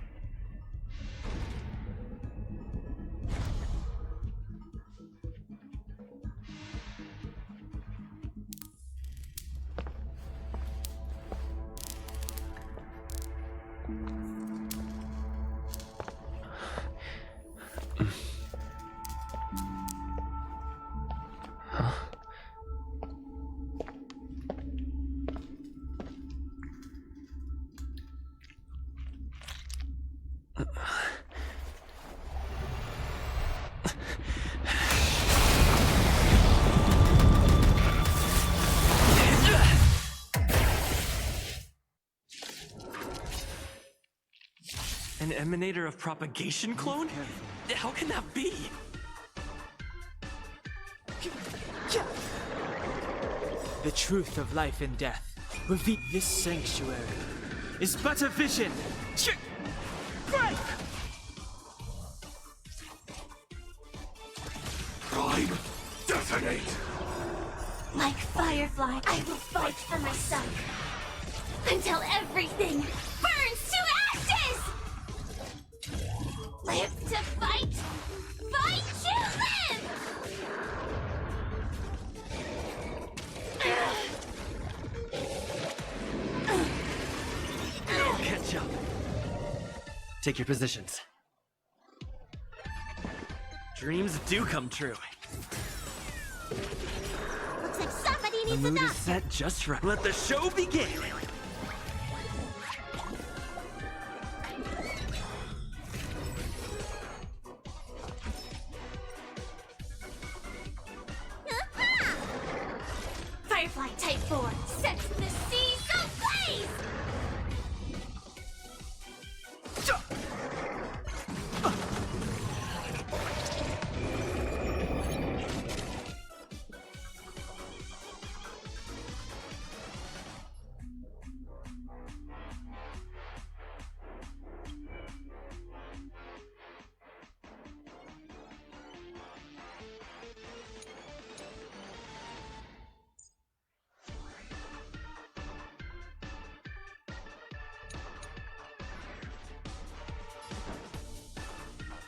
An emanator of propagation clone? How can that be? The truth of life and death. Reveal this sanctuary is but a vision. Fight! Prime, detonate! Like Firefly, I will fight for my son. Until everything burns to ashes! Live to fight! Fight to live! I'll catch up. Take your positions. Dreams do come true. Looks like somebody The needs a mood is doctor. set just right. Let the show begin! Firefly Type 4 sets the seas ablaze!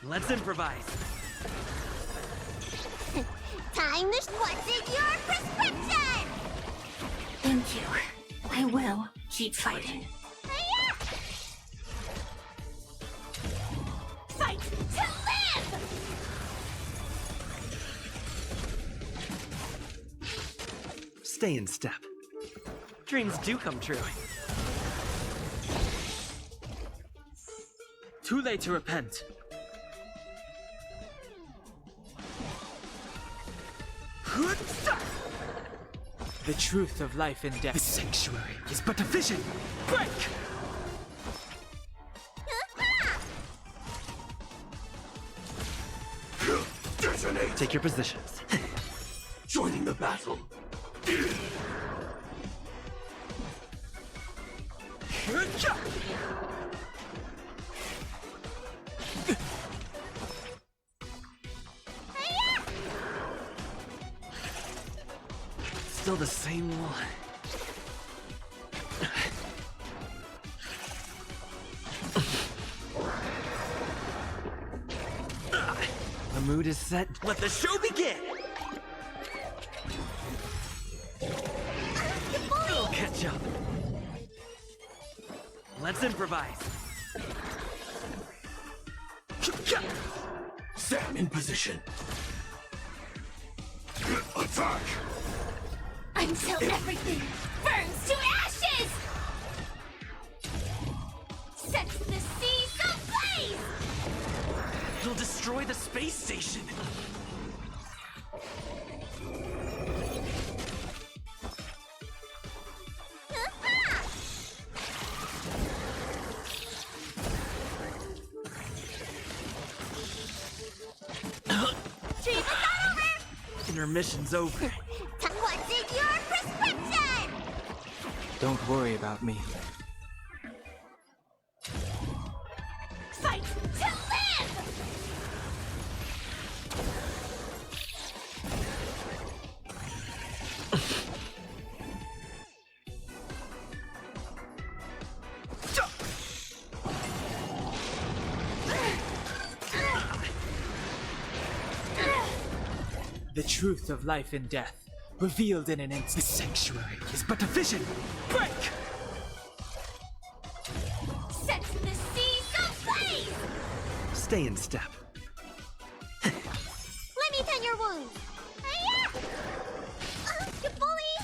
Let's improvise. Time to... What's in your prescription? Thank you. I will keep fighting. Fight to live! Stay in step. Dreams do come true. Too late to repent. The truth of life and death. This sanctuary is but a vision. Break! Detonate! Take your positions. Joining the battle. Still the same one. The mood is set. Let the show begin! I'll catch up. Let's improvise. Sam in position. Attack! Until everything burns to ashes! Sets the seas ablaze! You'll destroy the space station. Intermission's over. What's in your prescription? Don't worry about me. Fight to live! The truth of life and death, revealed in an instant. The sanctuary is but a vision. Break! Sets the seas ablaze! Stay in step. Let me tend your wounds. Hiya! You bully!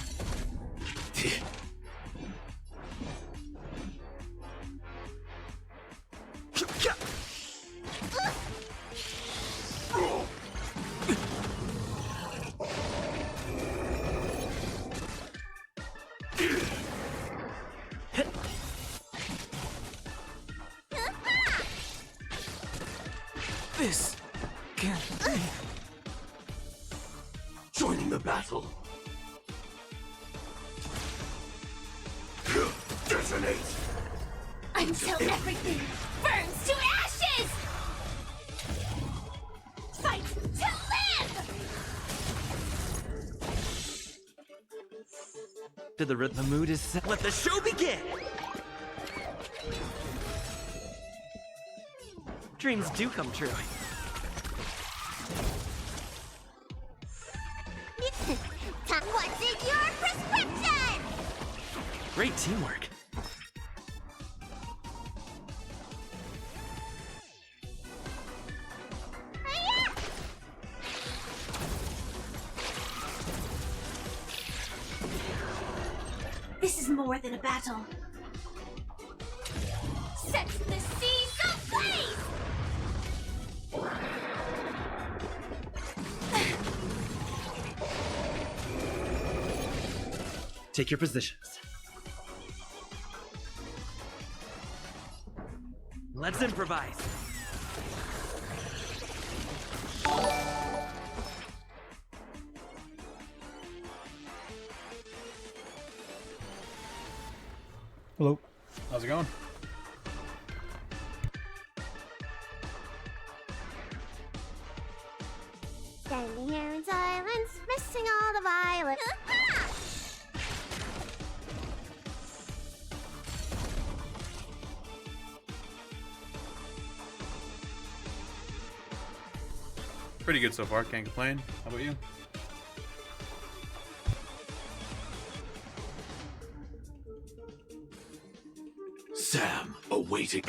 This can't be. Joining the battle. Detonate! Until everything burns to ashes! Fight to live! To the rhythm. The mood is set. Let the show begin! Dreams do come true. What's in your prescription? Great teamwork. This is more than a battle. Sets the seas ablaze! Take your positions. Let's improvise. Hello. How's it going? Standing here in silence, missing all the violence. Pretty good so far, can't complain. How about you? Sam awaiting.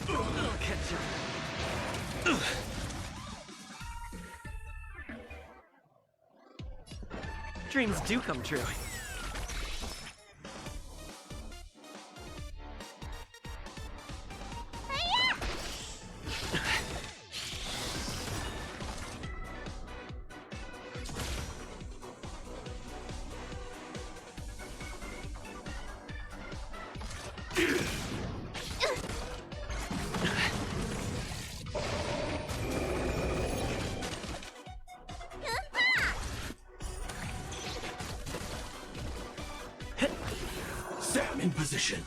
I'll catch you. Dreams do come true. Sam in position.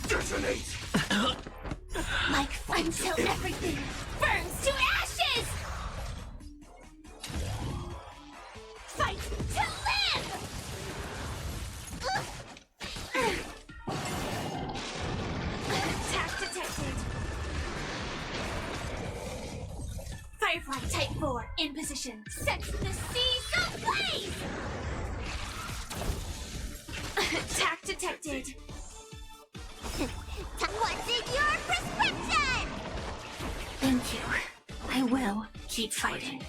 Detonate. Until everything burns to ashes! Fight to live! Attack detected. Firefly Type 4 in position. Sets the seas ablaze! Attack detected. What's in your prescription? Thank you. I will keep fighting.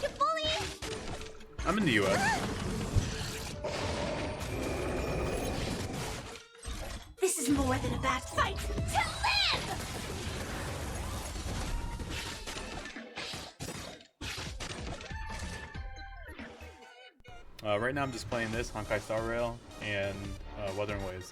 You bully! I'm in the US. This is more than a bad fight to live! Right now I'm just playing this, Honkai Star Rail, and Wuthering Waves.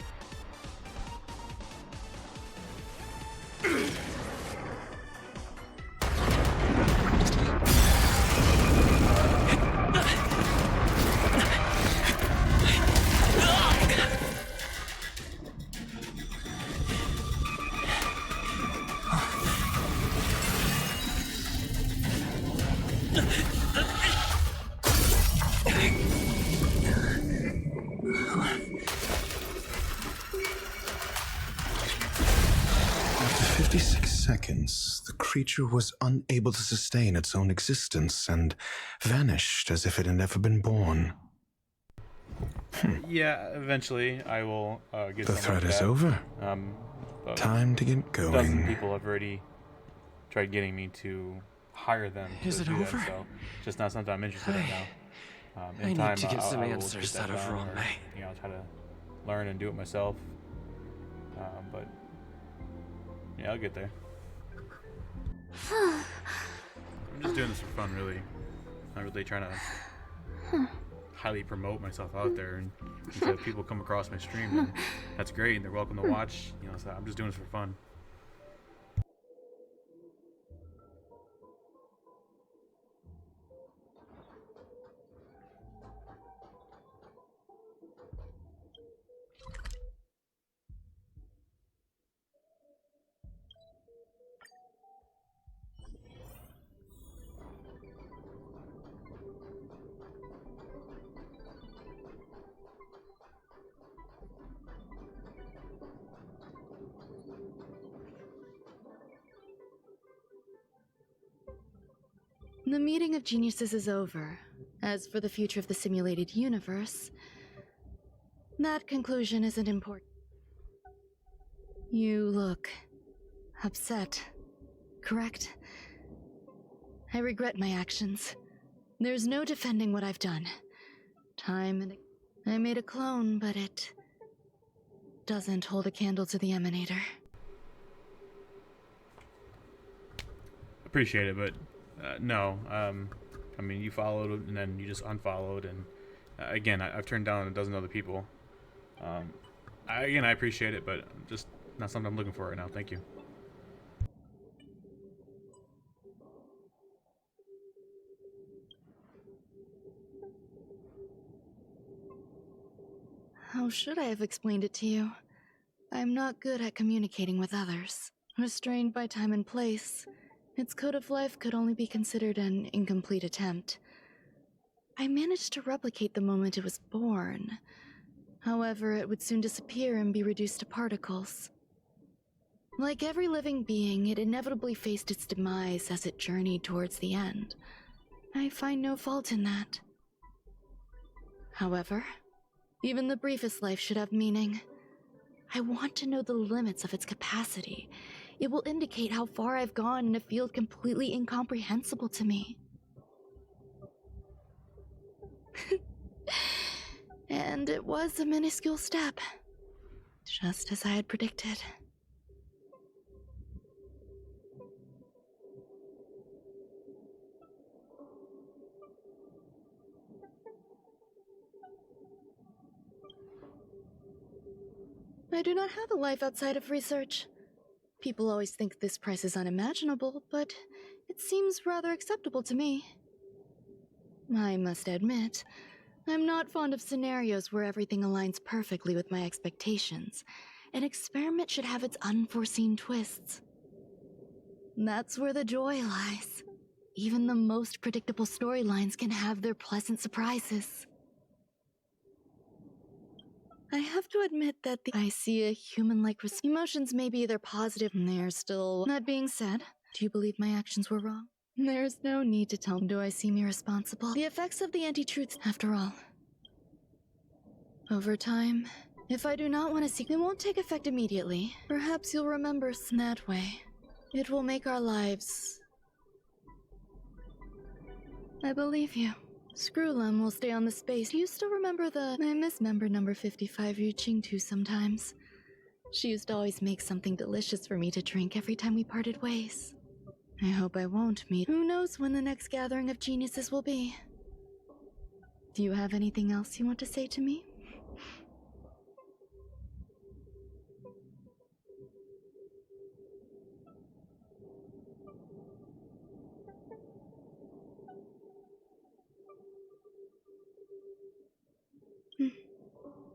After 56 seconds, the creature was unable to sustain its own existence and vanished as if it had never been born. Yeah, eventually I will get The something threat like is that. over. Time to get A dozen going. people have already tried getting me to hire them. Is to it do over? That, so it's just not something I'm interested in now. In I need time, to get some I will answers get that out of done, Ron or, May. you know, I'll try to learn and do it myself. But yeah, I'll get there. I'm just doing this for fun, really. Not really trying to highly promote myself out there. And if people come across my stream, then that's great, and they're welcome to watch. You know, so I'm just doing this for fun. The meeting of geniuses is over. As for the future of the simulated universe, that conclusion isn't important. You look upset, correct? I regret my actions. There's no defending what I've done. I made a clone, but it doesn't hold a candle to the Emanator. Appreciate it, but no. I mean, you followed and then you just unfollowed, and again, I've turned down a dozen other people. I appreciate it, but just not something I'm looking for right now. Thank you. How should I have explained it to you? I'm not good at communicating with others. Restrained by time and place, its code of life could only be considered an incomplete attempt. I managed to replicate the moment it was born. However, it would soon disappear and be reduced to particles. Like every living being, it inevitably faced its demise as it journeyed towards the end. I find no fault in that. However, even the briefest life should have meaning. I want to know the limits of its capacity. It will indicate how far I've gone in a field completely incomprehensible to me. And it was a minuscule step, just as I had predicted. I do not have a life outside of research. People always think this price is unimaginable, but it seems rather acceptable to me. I must admit, I'm not fond of scenarios where everything aligns perfectly with my expectations. An experiment should have its unforeseen twists. That's where the joy lies. Even the most predictable storylines can have their pleasant surprises. I have to admit that I see a human-like emotions may be either positive and they're still... That being said, do you believe my actions were wrong? There's no need to tell me. Do I see me responsible? The effects of the anti-truths, after all. Over time, if I do not want to seek, it won't take effect immediately. Perhaps you'll remember us in that way. It will make our lives... I believe you. Screwlum will stay on the space. Do you still remember I miss member number 55 reaching to sometimes. She used to always make something delicious for me to drink every time we parted ways. I hope I won't meet. Who knows when the next gathering of geniuses will be? Do you have anything else you want to say to me?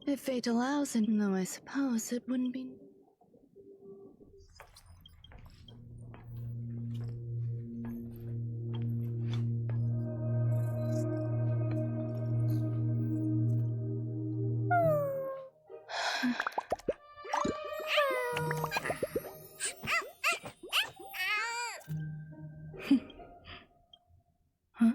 If fate allows, and though I suppose it wouldn't be... Huh?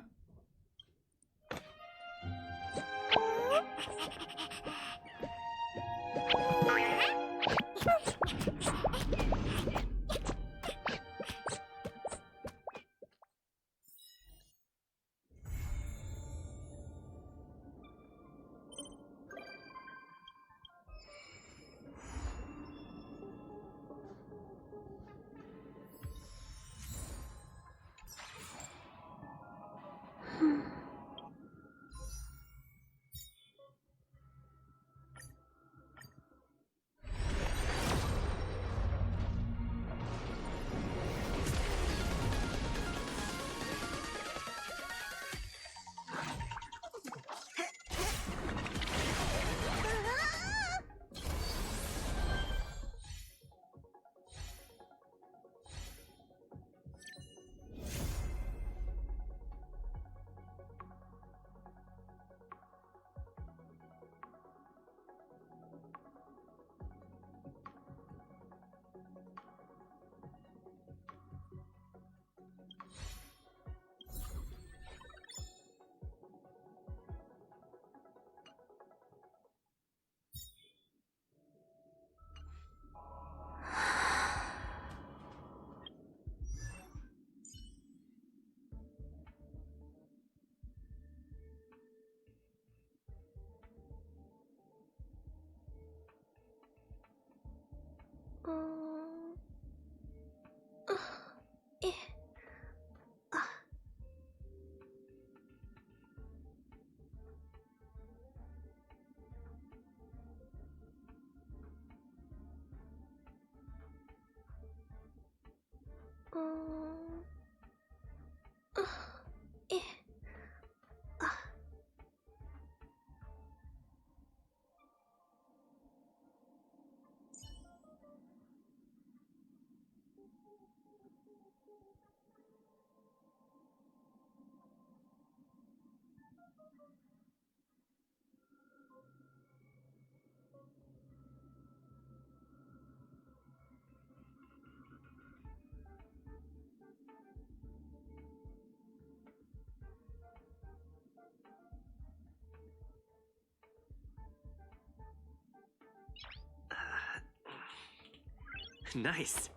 Nice.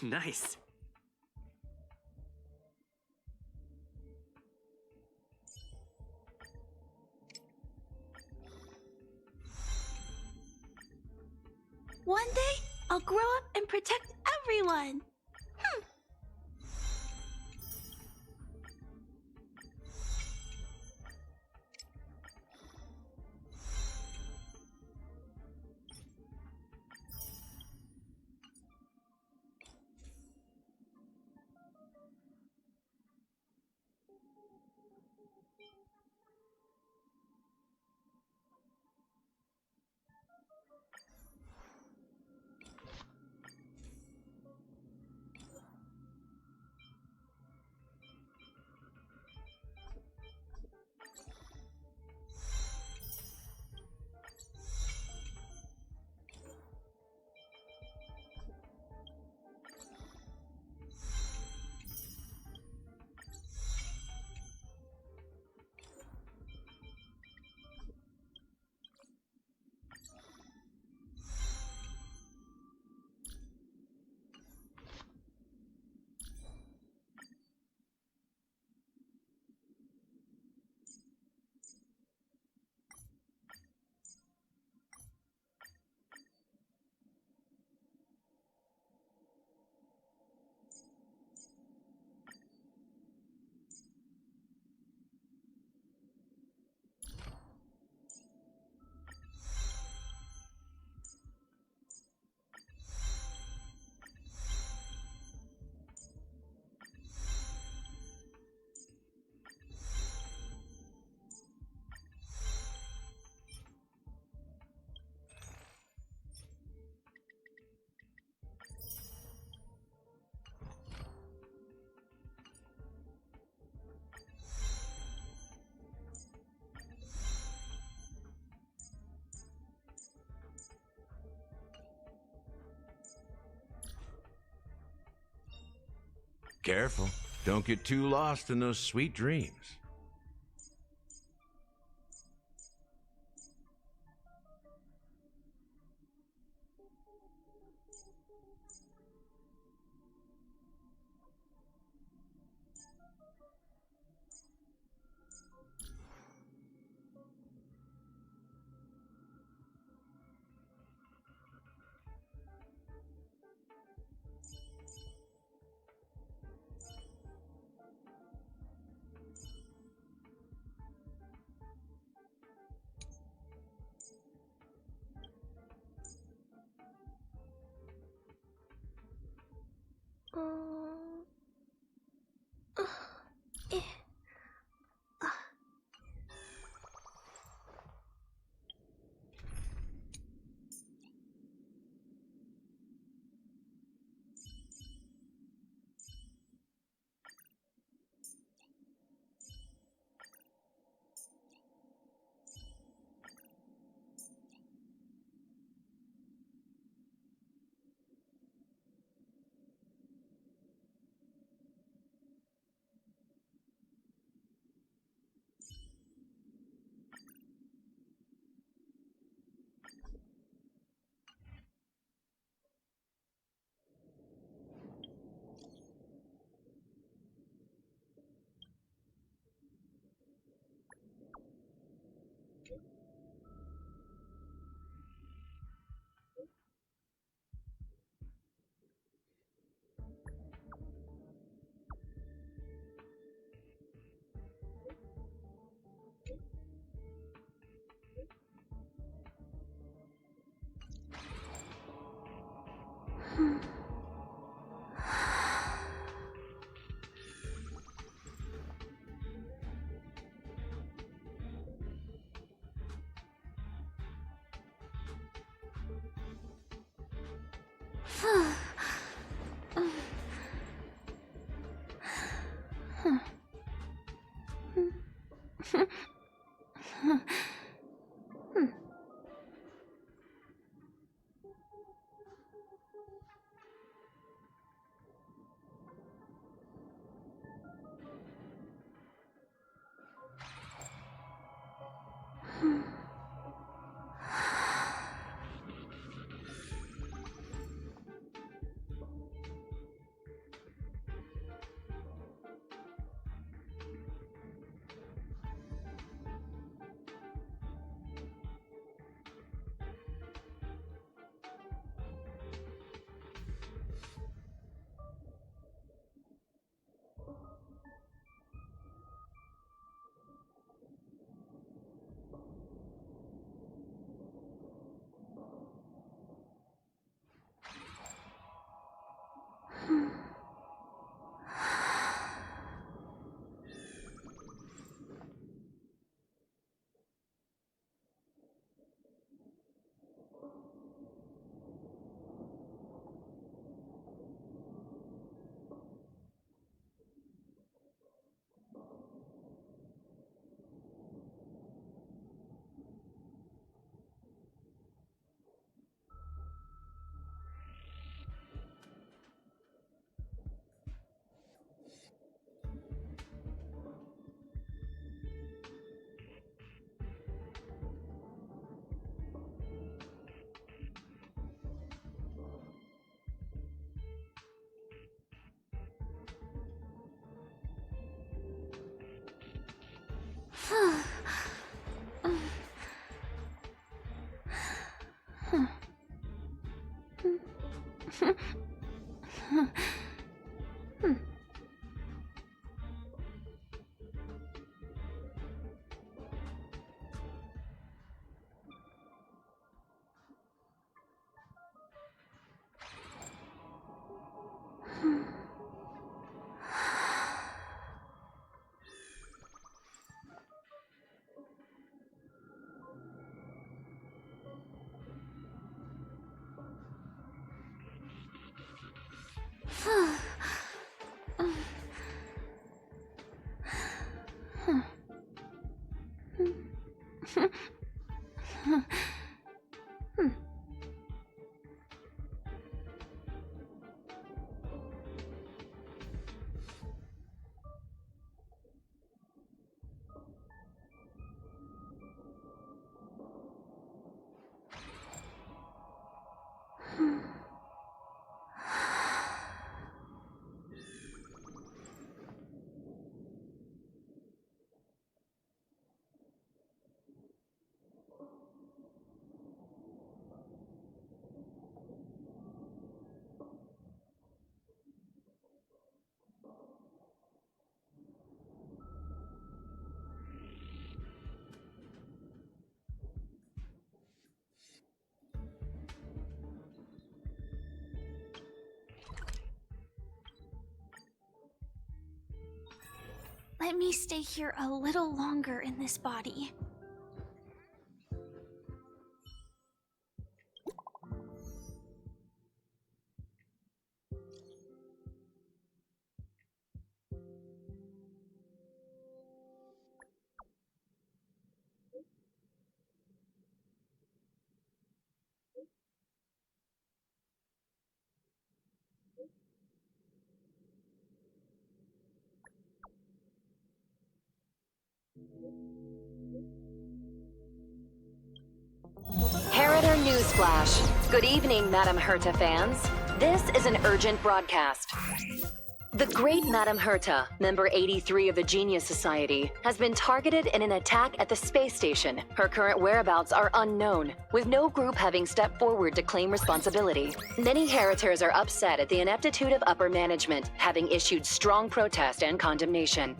Nice. One day, I'll grow up and protect everyone. Careful. Don't get too lost in those sweet dreams. Let me stay here a little longer in this body. Heritor Newsflash. Good evening, Madame Herta fans. This is an urgent broadcast. The great Madame Herta, member 83 of the Genius Society, has been targeted in an attack at the space station. Her current whereabouts are unknown, with no group having stepped forward to claim responsibility. Many Heritors are upset at the ineptitude of upper management, having issued strong protest and condemnation.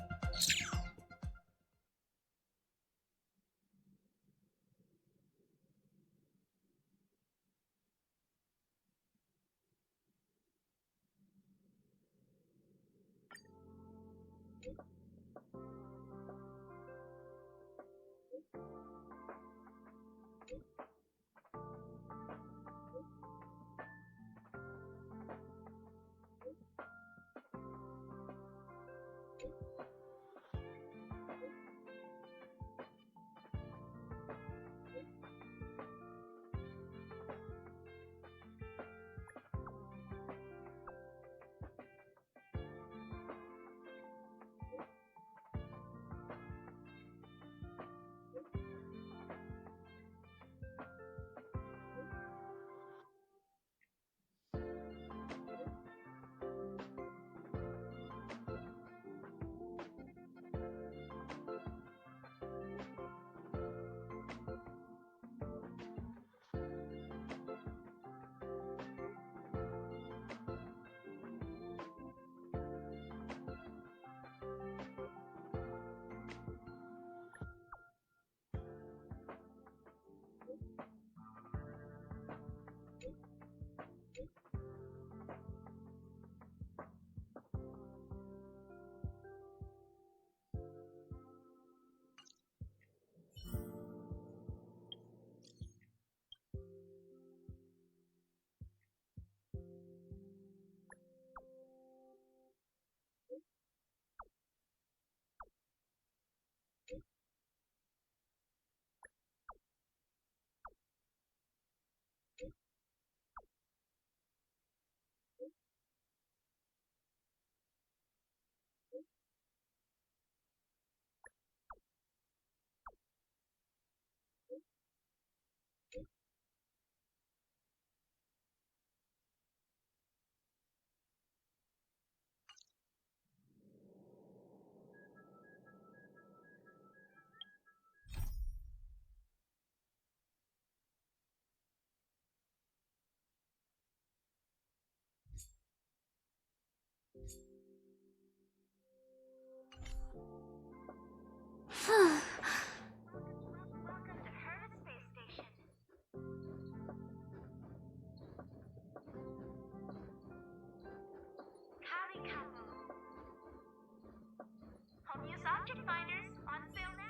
Home use object finders on sale now.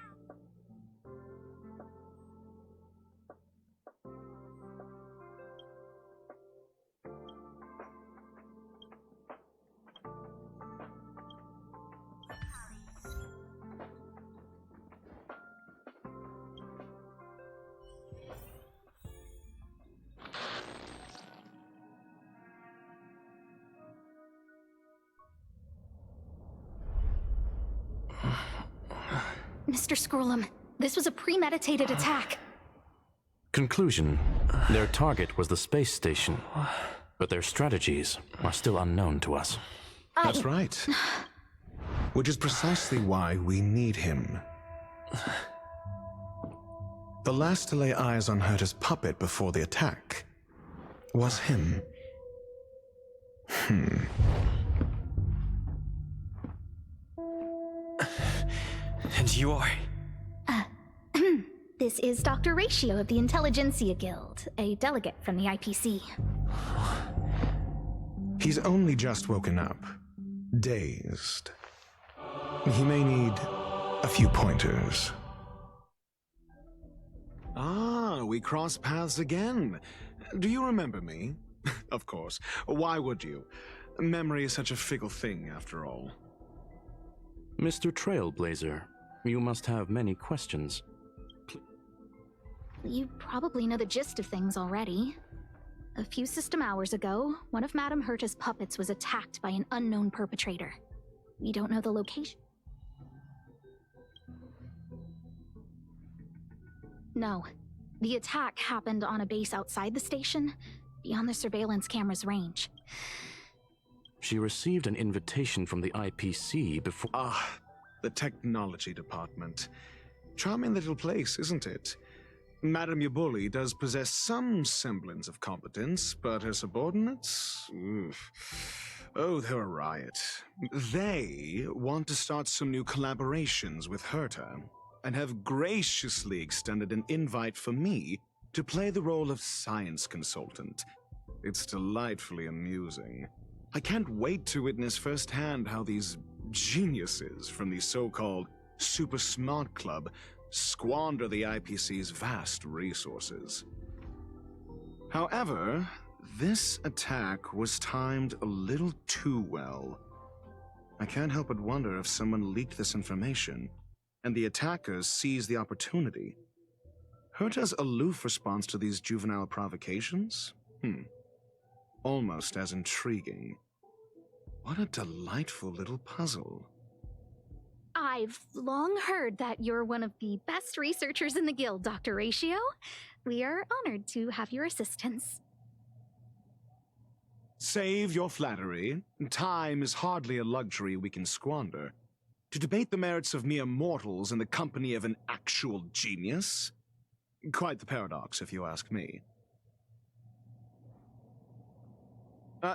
Mr. Scrollum, this was a premeditated attack. Conclusion: their target was the space station, but their strategies are still unknown to us. That's right. Which is precisely why we need him. The last to lay eyes on Herta's puppet before the attack was him. And you are? This is Dr. Ratio of the Intelligentsia Guild, a delegate from the IPC. He's only just woken up, dazed. He may need a few pointers. Ah, we cross paths again. Do you remember me? Of course. Why would you? Memory is such a fickle thing, after all. Mr. Trailblazer, you must have many questions. You probably know the gist of things already. A few system hours ago, one of Madame Herta's puppets was attacked by an unknown perpetrator. We don't know the location. No. The attack happened on a base outside the station, beyond the surveillance camera's range. She received an invitation from the IPC before— Ah, the technology department. Charming little place, isn't it? Madame Yabuli does possess some semblance of competence, but her subordinates? Oof. Oh, they're a riot. They want to start some new collaborations with Herta, and have graciously extended an invite for me to play the role of science consultant. It's delightfully amusing. I can't wait to witness firsthand how these geniuses from the so-called Super Smart Club squander the IPC's vast resources. However, this attack was timed a little too well. I can't help but wonder if someone leaked this information, and the attackers seized the opportunity. Herta's aloof response to these juvenile provocations? Almost as intriguing. What a delightful little puzzle. I've long heard that you're one of the best researchers in the guild, Dr. Ratio. We are honored to have your assistance. Save your flattery. Time is hardly a luxury we can squander. To debate the merits of mere mortals in the company of an actual genius? Quite the paradox, if you ask me.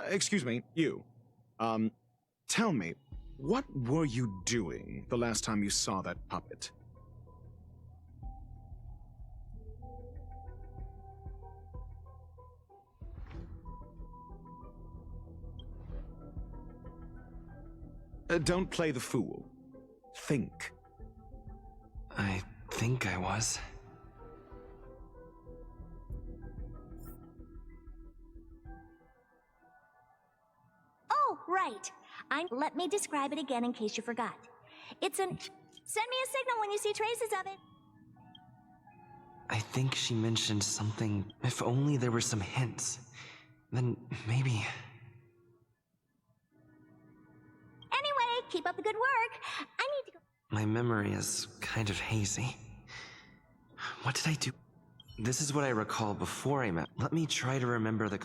Excuse me, you. Tell me, what were you doing the last time you saw that puppet? Don't play the fool. Think. I think I was. Oh, right. Let me describe it again in case you forgot. It's an... Send me a signal when you see traces of it. I think she mentioned something. If only there were some hints. Then maybe... Anyway, keep up the good work. I need to go... My memory is kind of hazy. What did I do? This is what I recall before I met. Let me try to remember the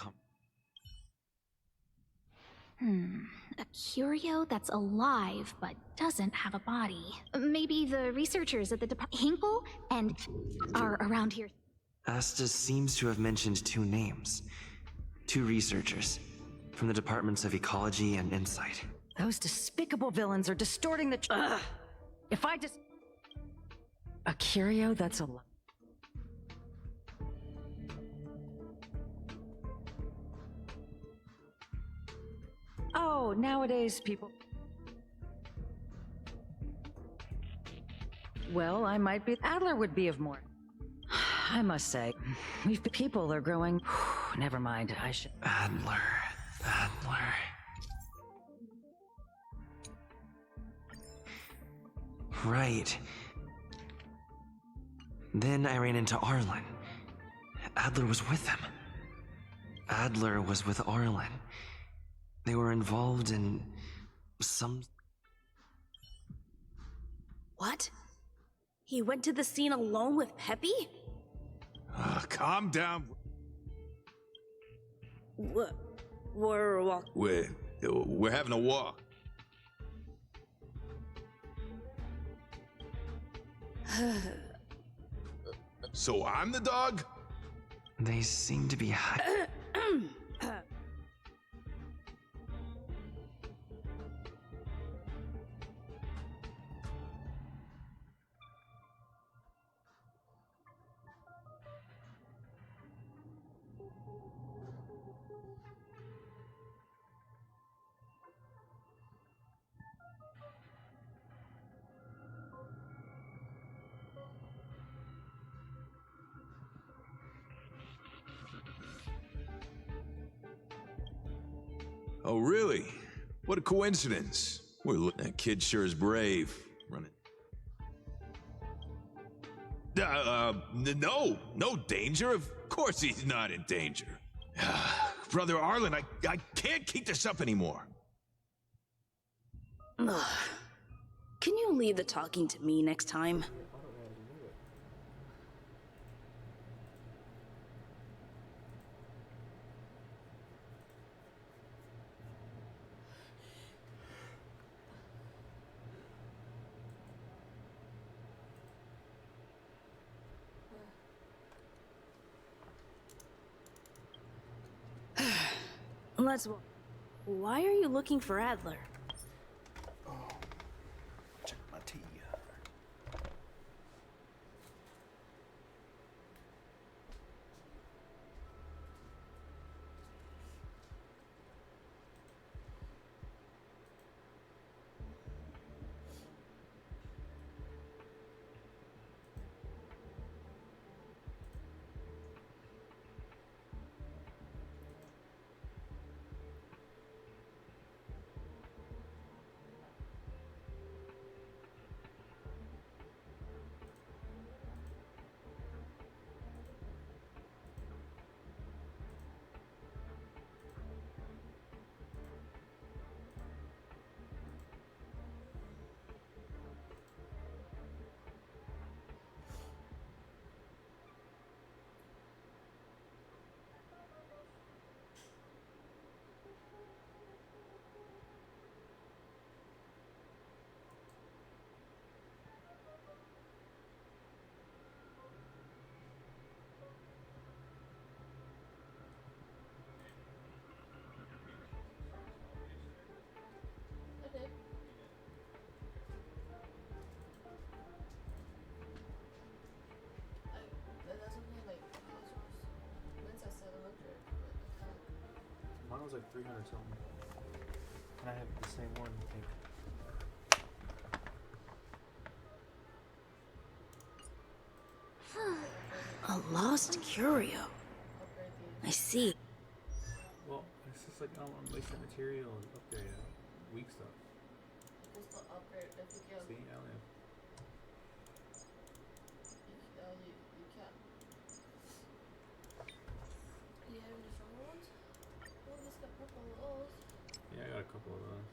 A curio that's alive but doesn't have a body. Maybe the researchers at the Hinkle and are around here. Asta seems to have mentioned two names. Two researchers from the departments of ecology and insight. Those despicable villains are distorting the Ugh! If I just... A curio, that's a lot. Oh, nowadays people... Well, I might be... Adler would be of more. I must say, people are growing... Never mind, I should... Adler. Right. Then I ran into Arlen. Adler was with him. Adler was with Arlen. They were involved in some... What? He went to the scene alone with Peppy? Calm down. We're walking. We're having a walk. So I'm the dog? They seem to be Oh, really? What a coincidence. That kid sure is brave. Running. No danger. Of course he's not in danger. Brother Arlen, I can't keep this up anymore. Ugh. Can you leave the talking to me next time? Why are you looking for Adler? Check my tea. Mine was like 300 something. And I have the same one, I think. A lost curio. I see. Well, it's just like, I'm wasting material and upgrade weak stuff. See, I only have... Yeah, I got a couple of those.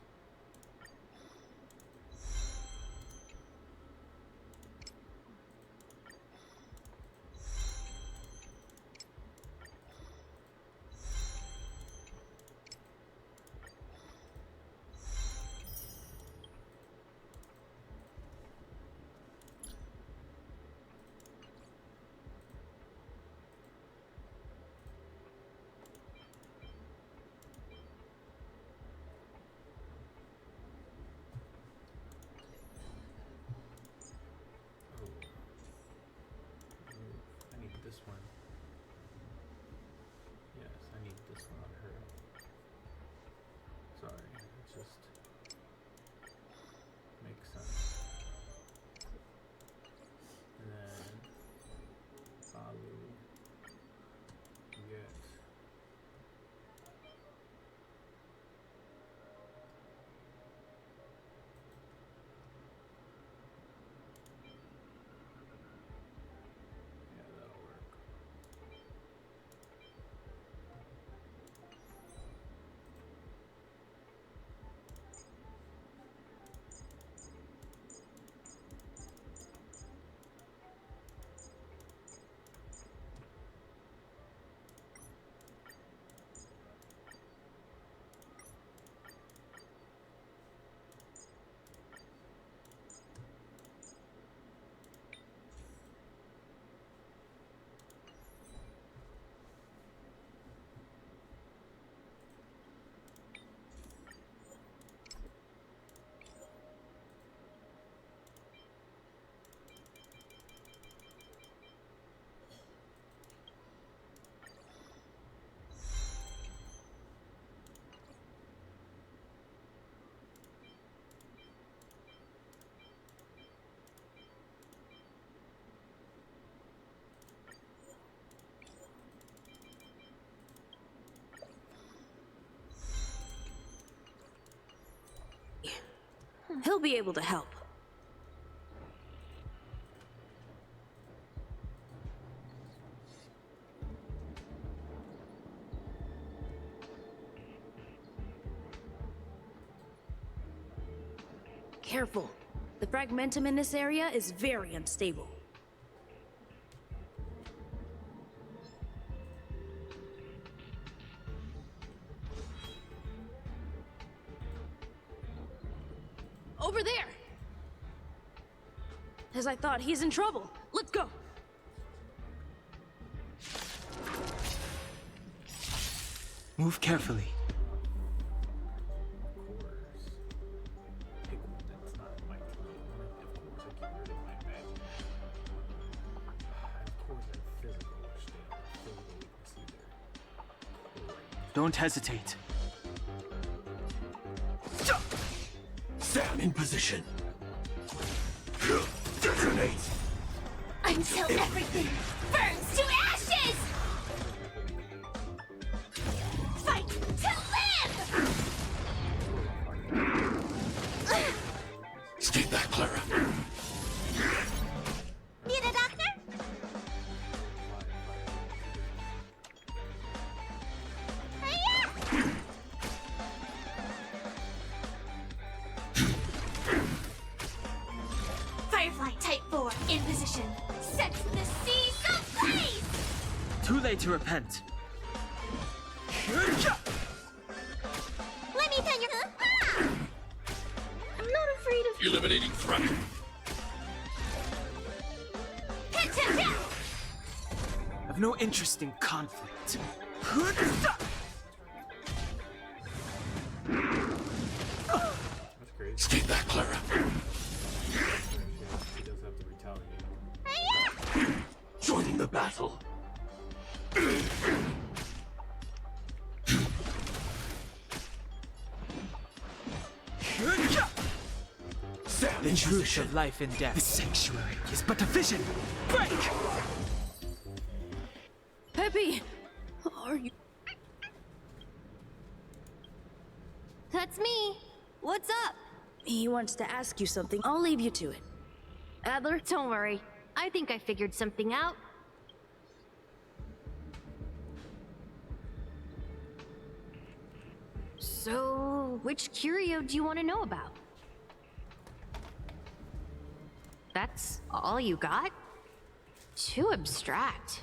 He'll be able to help. Careful. The fragmentum in this area is very unstable. Over there! As I thought, he's in trouble. Let's go! Move carefully. Don't hesitate. Sam in position. Detonate. Until everything burns to ashes! Fight to live! Stay back, Clara. Need a doctor? Firefly Type 4 in position. Set the seas ablaze! Too late to repent. Let me tell you. Ah! I'm not afraid of. Eliminating threat. Hit him down! I've no interest in conflict. Stay back, Clara. Joining the battle. Sam The in truth position. of life and death. The sanctuary is but a vision. Break! Peppy! Are you... That's me. What's up? He wants to ask you something. I'll leave you to it. Adler, don't worry. I think I figured something out. So, which curio do you want to know about? That's all you got? Too abstract.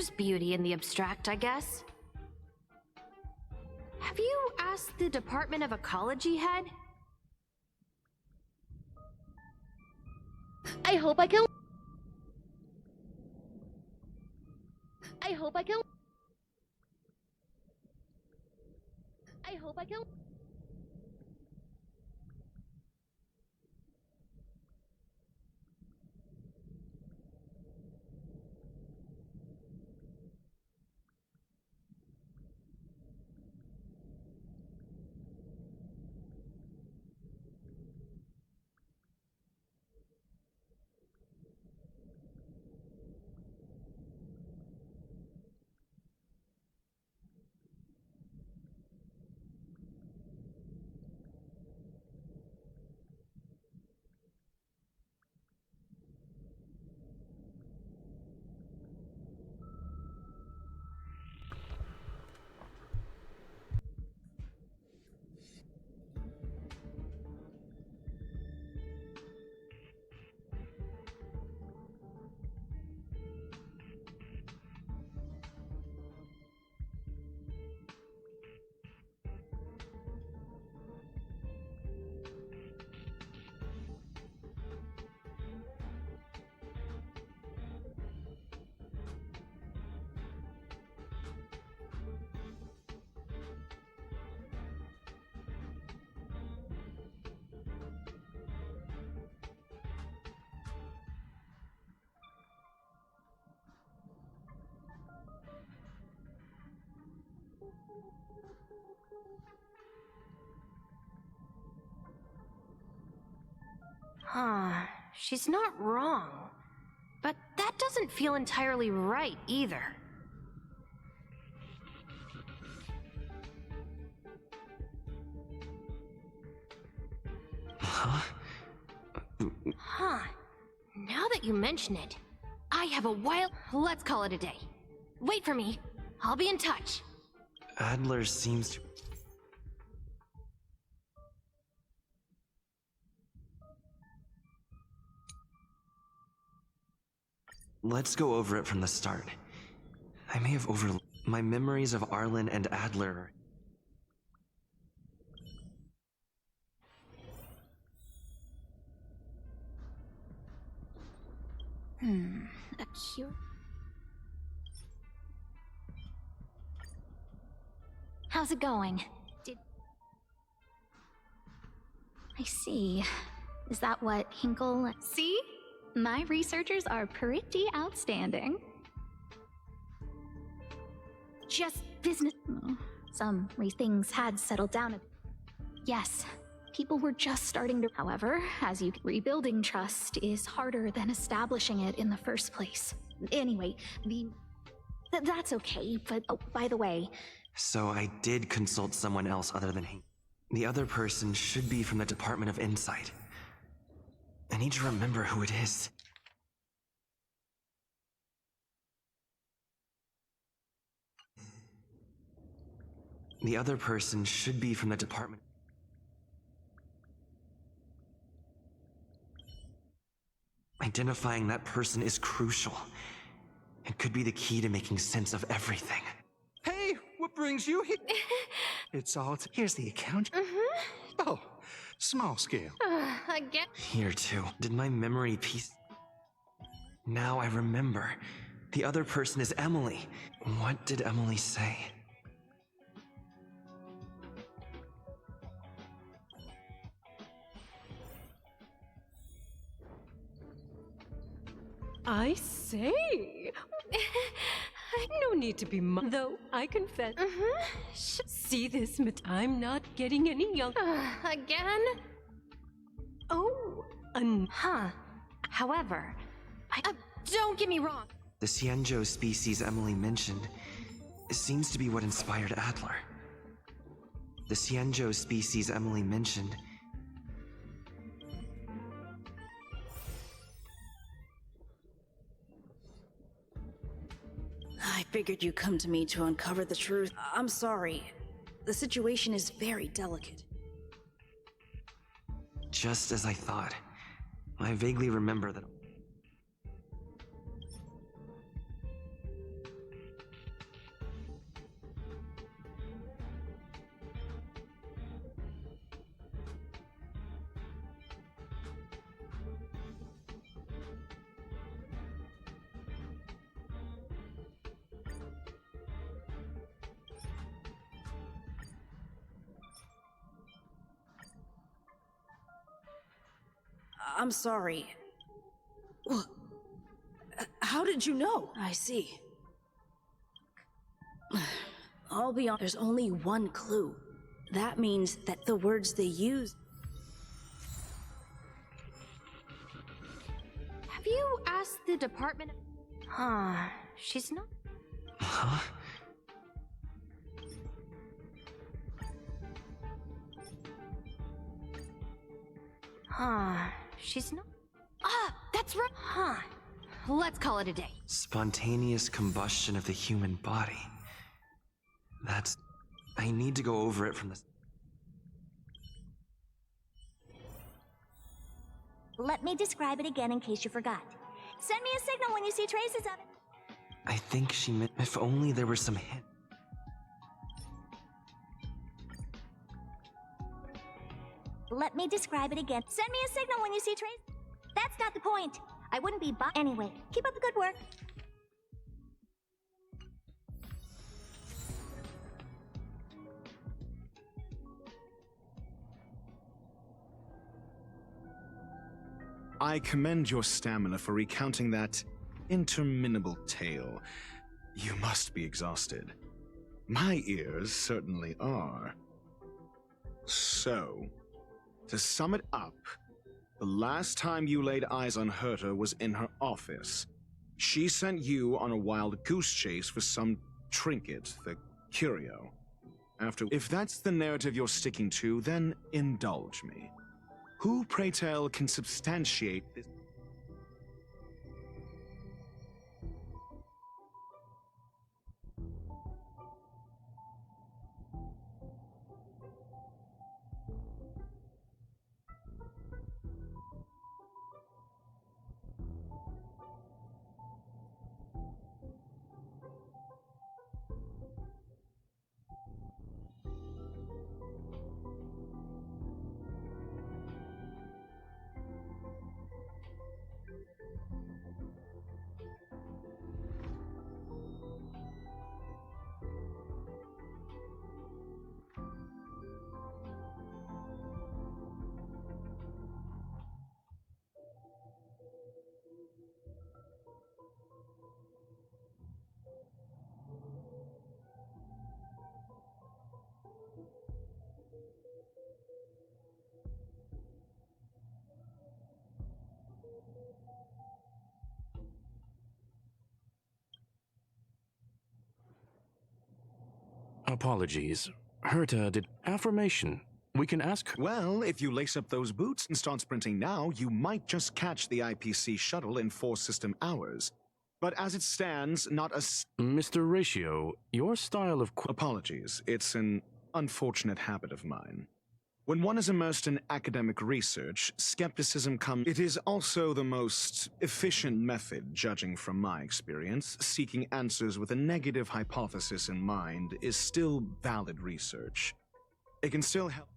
There's beauty in the abstract, I guess. Have you asked the Department of Ecology head? I hope I can. I hope I can. I hope I can. Huh, she's not wrong. But that doesn't feel entirely right either. Huh? Huh. Now that you mention it, I have a wild... Let's call it a day. Wait for me. I'll be in touch. Adler seems to... Let's go over it from the start. I may have my memories of Arlen and Adler. A cure. How's it going? I see. Is that what Hinkle... See? My researchers are pretty outstanding. Just business... Some things had settled down. Yes, people were just starting to... However, as you... Rebuilding trust is harder than establishing it in the first place. Anyway, that's okay, but oh, by the way... So I did consult someone else other than him. The other person should be from the Department of Insight. I need to remember who it is. The other person should be from the department. Identifying that person is crucial. It could be the key to making sense of everything. Hey, what brings you here? It's all... Here's the account. Oh, small scale. Again? Here too. Did my memory piece... Now I remember. The other person is Emily. What did Emily say? I say. No need to be though, I confess. See this, I'm not getting any younger. Again? Oh, However, don't get me wrong. The Xianzhou species Emily mentioned seems to be what inspired Adler. The Xianzhou species Emily mentioned... I figured you'd come to me to uncover the truth. I'm sorry. The situation is very delicate. Just as I thought. I vaguely remember that... I'm sorry. What? How did you know? I see. I'll be honest, there's only one clue. That means that the words they use. Have you asked the department? Huh. She's not. Huh? Huh. She's not. Ah, that's right. Huh. Let's call it a day. Spontaneous combustion of the human body. That's... I need to go over it from the... Let me describe it again in case you forgot. Send me a signal when you see traces of it. I think she meant if only there were some hint. Let me describe it again. Send me a signal when you see traces. That's not the point. I wouldn't be anyway. Keep up the good work. I commend your stamina for recounting that interminable tale. You must be exhausted. My ears certainly are. So, to sum it up, the last time you laid eyes on Herta was in her office. She sent you on a wild goose chase for some trinket, the curio. If that's the narrative you're sticking to, then indulge me. Who, pray tell, can substantiate this? Apologies. Herta did affirmation. We can ask. Well, if you lace up those boots and start sprinting now, you might just catch the IPC shuttle in 4 system hours. But as it stands, not a... Mr. Ratio, your style of... Apologies. It's an unfortunate habit of mine. When one is immersed in academic research, skepticism comes... It is also the most efficient method, judging from my experience. Seeking answers with a negative hypothesis in mind is still valid research. It can still help...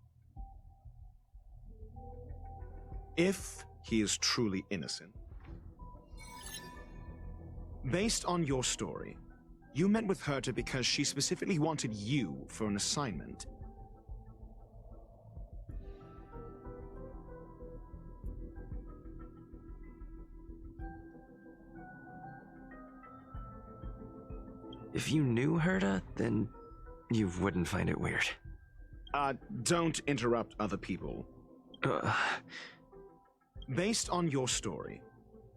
If he is truly innocent. Based on your story, you met with Herta because she specifically wanted you for an assignment. If you knew Herta, then you wouldn't find it weird. Don't interrupt other people. Based on your story,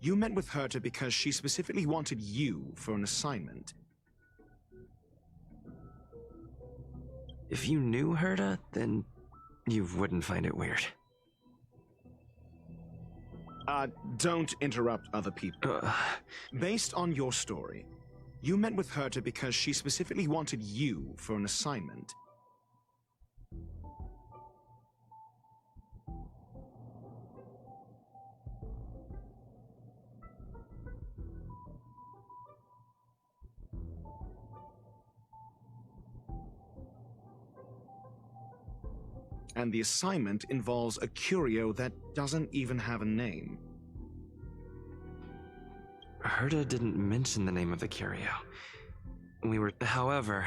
you met with Herta because she specifically wanted you for an assignment. If you knew Herta, then you wouldn't find it weird. Don't interrupt other people. Based on your story, you met with Herta because she specifically wanted you for an assignment. And the assignment involves a curio that doesn't even have a name. Herta didn't mention the name of the curio. However,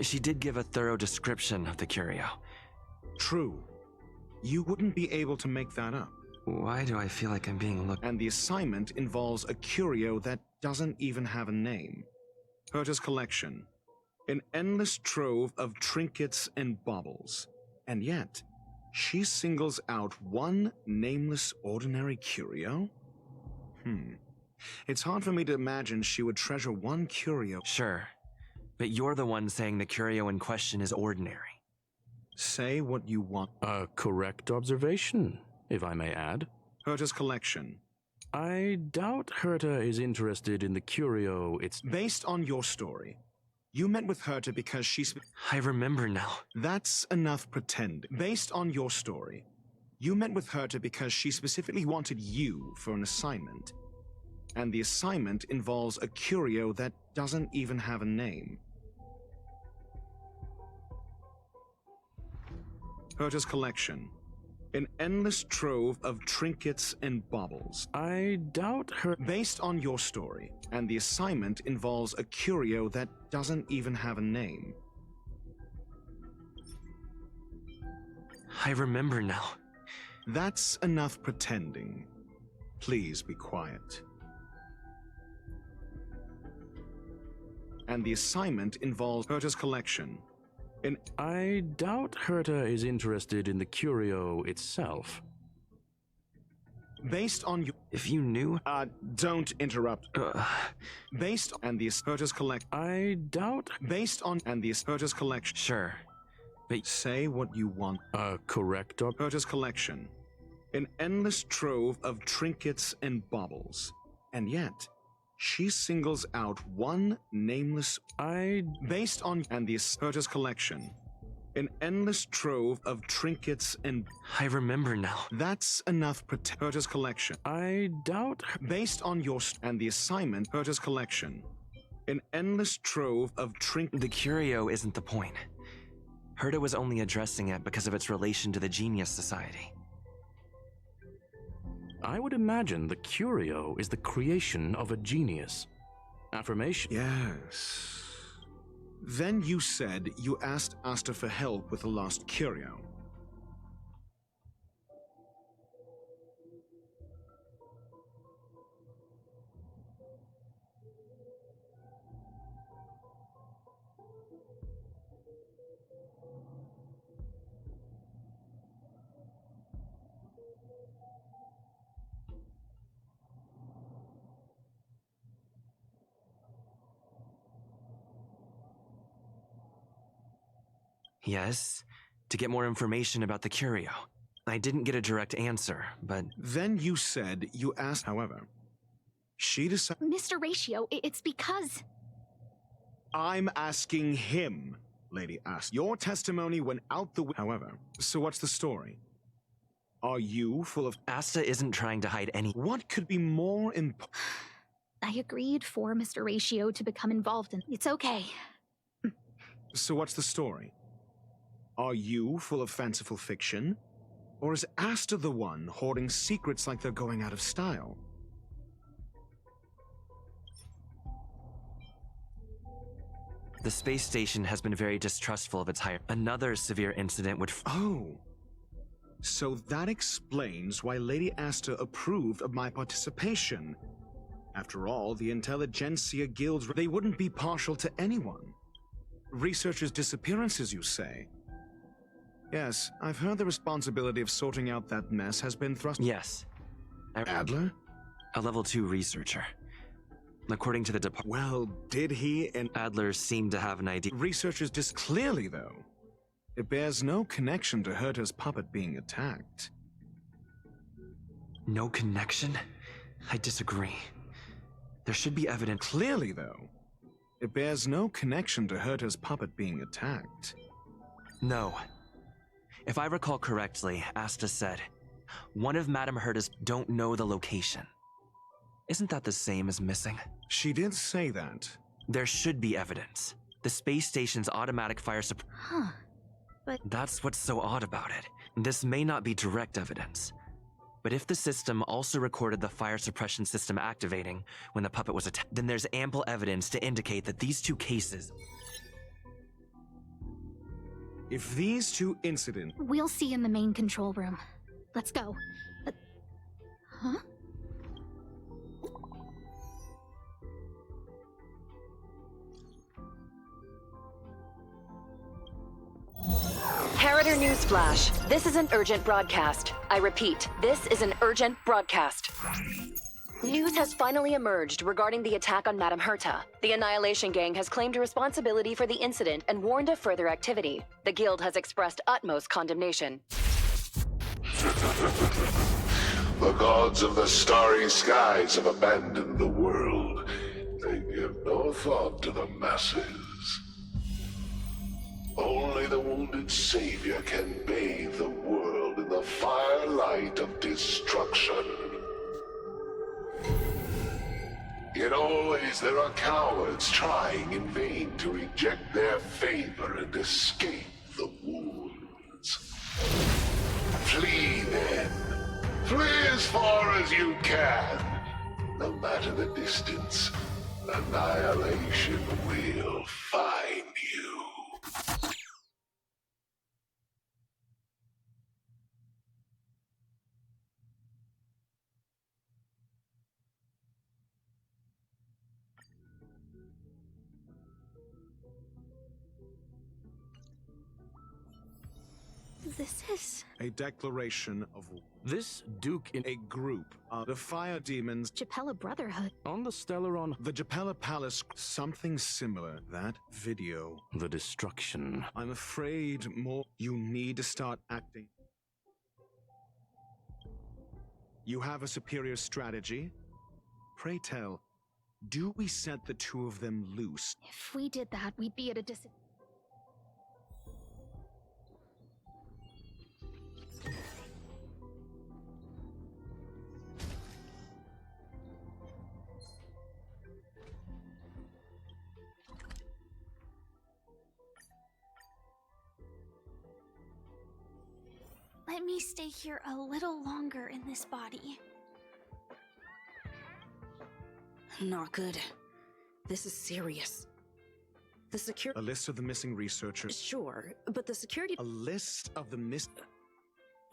she did give a thorough description of the curio. True. You wouldn't be able to make that up. Why do I feel like I'm being looked? And the assignment involves a curio that doesn't even have a name. Herta's collection. An endless trove of trinkets and baubles. And yet, she singles out one nameless ordinary curio? It's hard for me to imagine she would treasure one curio. Sure, but you're the one saying the curio in question is ordinary. Say what you want. A correct observation, if I may add. Herta's collection. I doubt Herta is interested in the curio. It's based on your story. You met with Herta because she's... I remember now. That's enough pretend. Based on your story. You met with Herta because she specifically wanted you for an assignment. And the assignment involves a curio that doesn't even have a name. Herta's collection. An endless trove of trinkets and baubles. I doubt her... Based on your story. And the assignment involves a curio that doesn't even have a name. I remember now. That's enough pretending. Please be quiet. And the assignment involves Herta's collection. I doubt Herta is interested in the curio itself. Based on your... If you knew... don't interrupt. Based on the Herta's collection... I doubt... Based on... And the Herta's collection... Sure, but... Say what you want. A correct... Herta's collection. An endless trove of trinkets and baubles. And yet... She singles out one nameless... Based on... And the Herta's collection. An endless trove of trinkets and... I remember now. That's enough Herta's collection. I doubt... Based on your... And the assignment... Herta's collection. An endless trove of The curio isn't the point. Herta was only addressing it because of its relation to the Genius Society. I would imagine the curio is the creation of a genius. Affirmation. Yes. Then you said you asked Asta for help with the lost curio. Yes, to get more information about the curio. I didn't get a direct answer, but... Then you said you asked, however. She decided... Mr. Ratio, it's because... I'm asking him, Lady Asta. Your testimony went out the... However, so what's the story? Are you full of... Asta isn't trying to hide any... What could be more I agreed for Mr. Ratio to become involved in... It's okay. So what's the story? Are you full of fanciful fiction? Or is Asta the one hoarding secrets like they're going out of style? The space station has been very distrustful of its higher... Another severe incident would... Oh. So that explains why Lady Asta approved of my participation. After all, the Intelligentsia Guilds, they wouldn't be partial to anyone. Researchers' disappearances, you say? Yes, I've heard the responsibility of sorting out that mess has been thrust... Yes. Adler? A level 2 researcher. According to the department... Well, did he and... Adler seemed to have an idea... Researchers clearly, though. It bears no connection to Herta's puppet being attacked. No connection? I disagree. There should be evidence... Clearly, though. It bears no connection to Herta's puppet being attacked. No. If I recall correctly, Asta said, one of Madame Herta's don't know the location. Isn't that the same as missing? She did say that. There should be evidence. The space station's automatic fire But... That's what's so odd about it. This may not be direct evidence. But if the system also recorded the fire suppression system activating when the puppet was attacked, then there's ample evidence to indicate that these two cases... If these two incidents... We'll see in the main control room. Let's go. Huh? Harrider Newsflash. This is an urgent broadcast. I repeat, this is an urgent broadcast. News has finally emerged regarding the attack on Madame Herta. The Annihilation Gang has claimed responsibility for the incident and warned of further activity. The Guild has expressed utmost condemnation. The gods of the starry skies have abandoned the world. They give no thought to the masses. Only the wounded savior can bathe the world in the firelight of destruction. Yet always there are cowards trying in vain to reject their favor and escape the wounds. Flee then. Flee as far as you can. No matter the distance, annihilation will find you. This is A declaration of this Duke in a group of the fire demons. Japella Brotherhood. On the Stellaron, the Japella Palace, something similar. That video. The destruction. I'm afraid more. You need to start acting. You have a superior strategy? Pray tell, do we set the two of them loose? If we did that, we'd be at a disadvantage. Let me stay here a little longer in this body. Not good. This is serious. The security. A list of the missing researchers. Sure, but the security. A list of the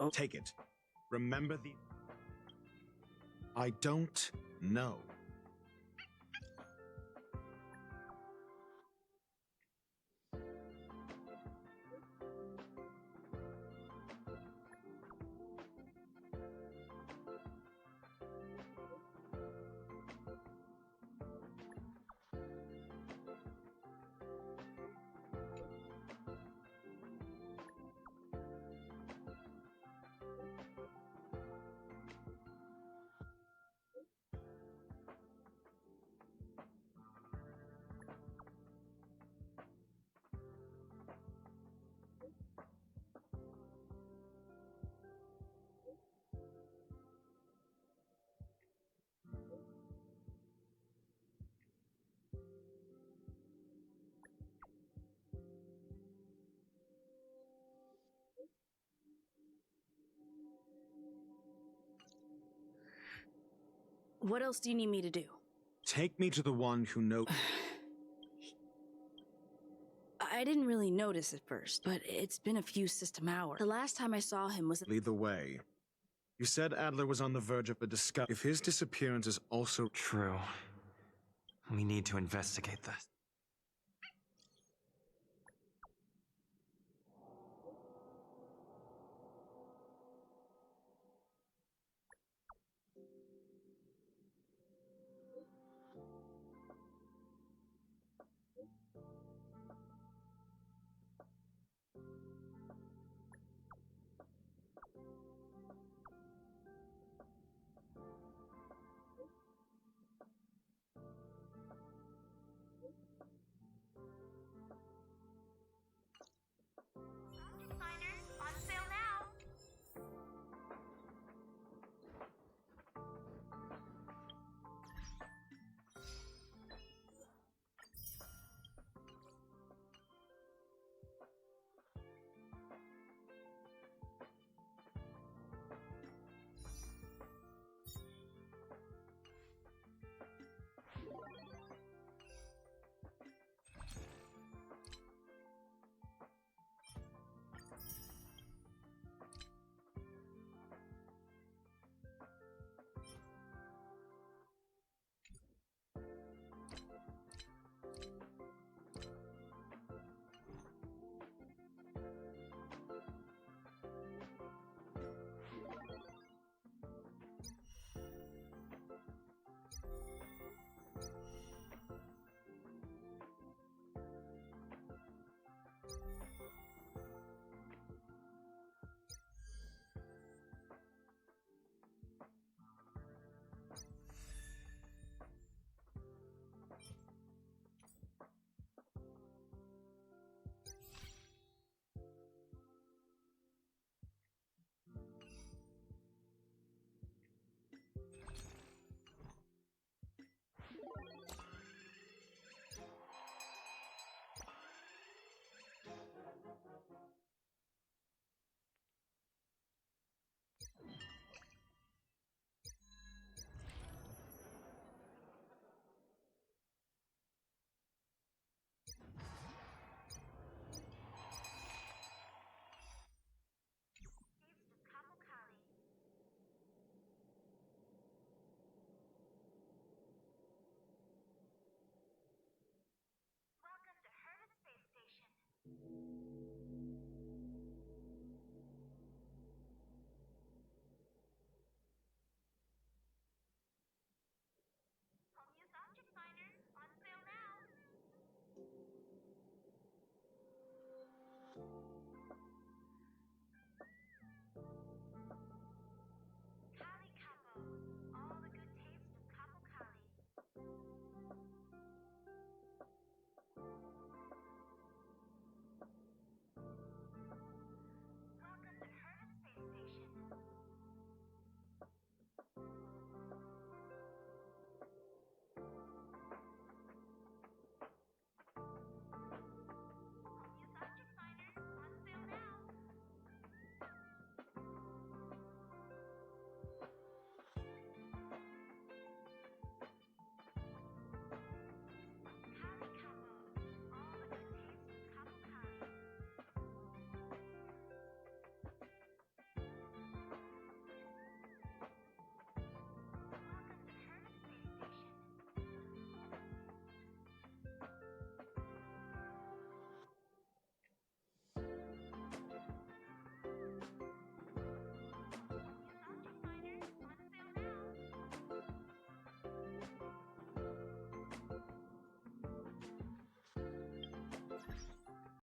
Oh. Take it. Remember the. I don't know. What else do you need me to do? Take me to the one who knows. I didn't really notice at first, but it's been a few system hours. The last time I saw him was. Lead the way. You said Adler was on the verge of a discovery. If his disappearance is also true, we need to investigate this.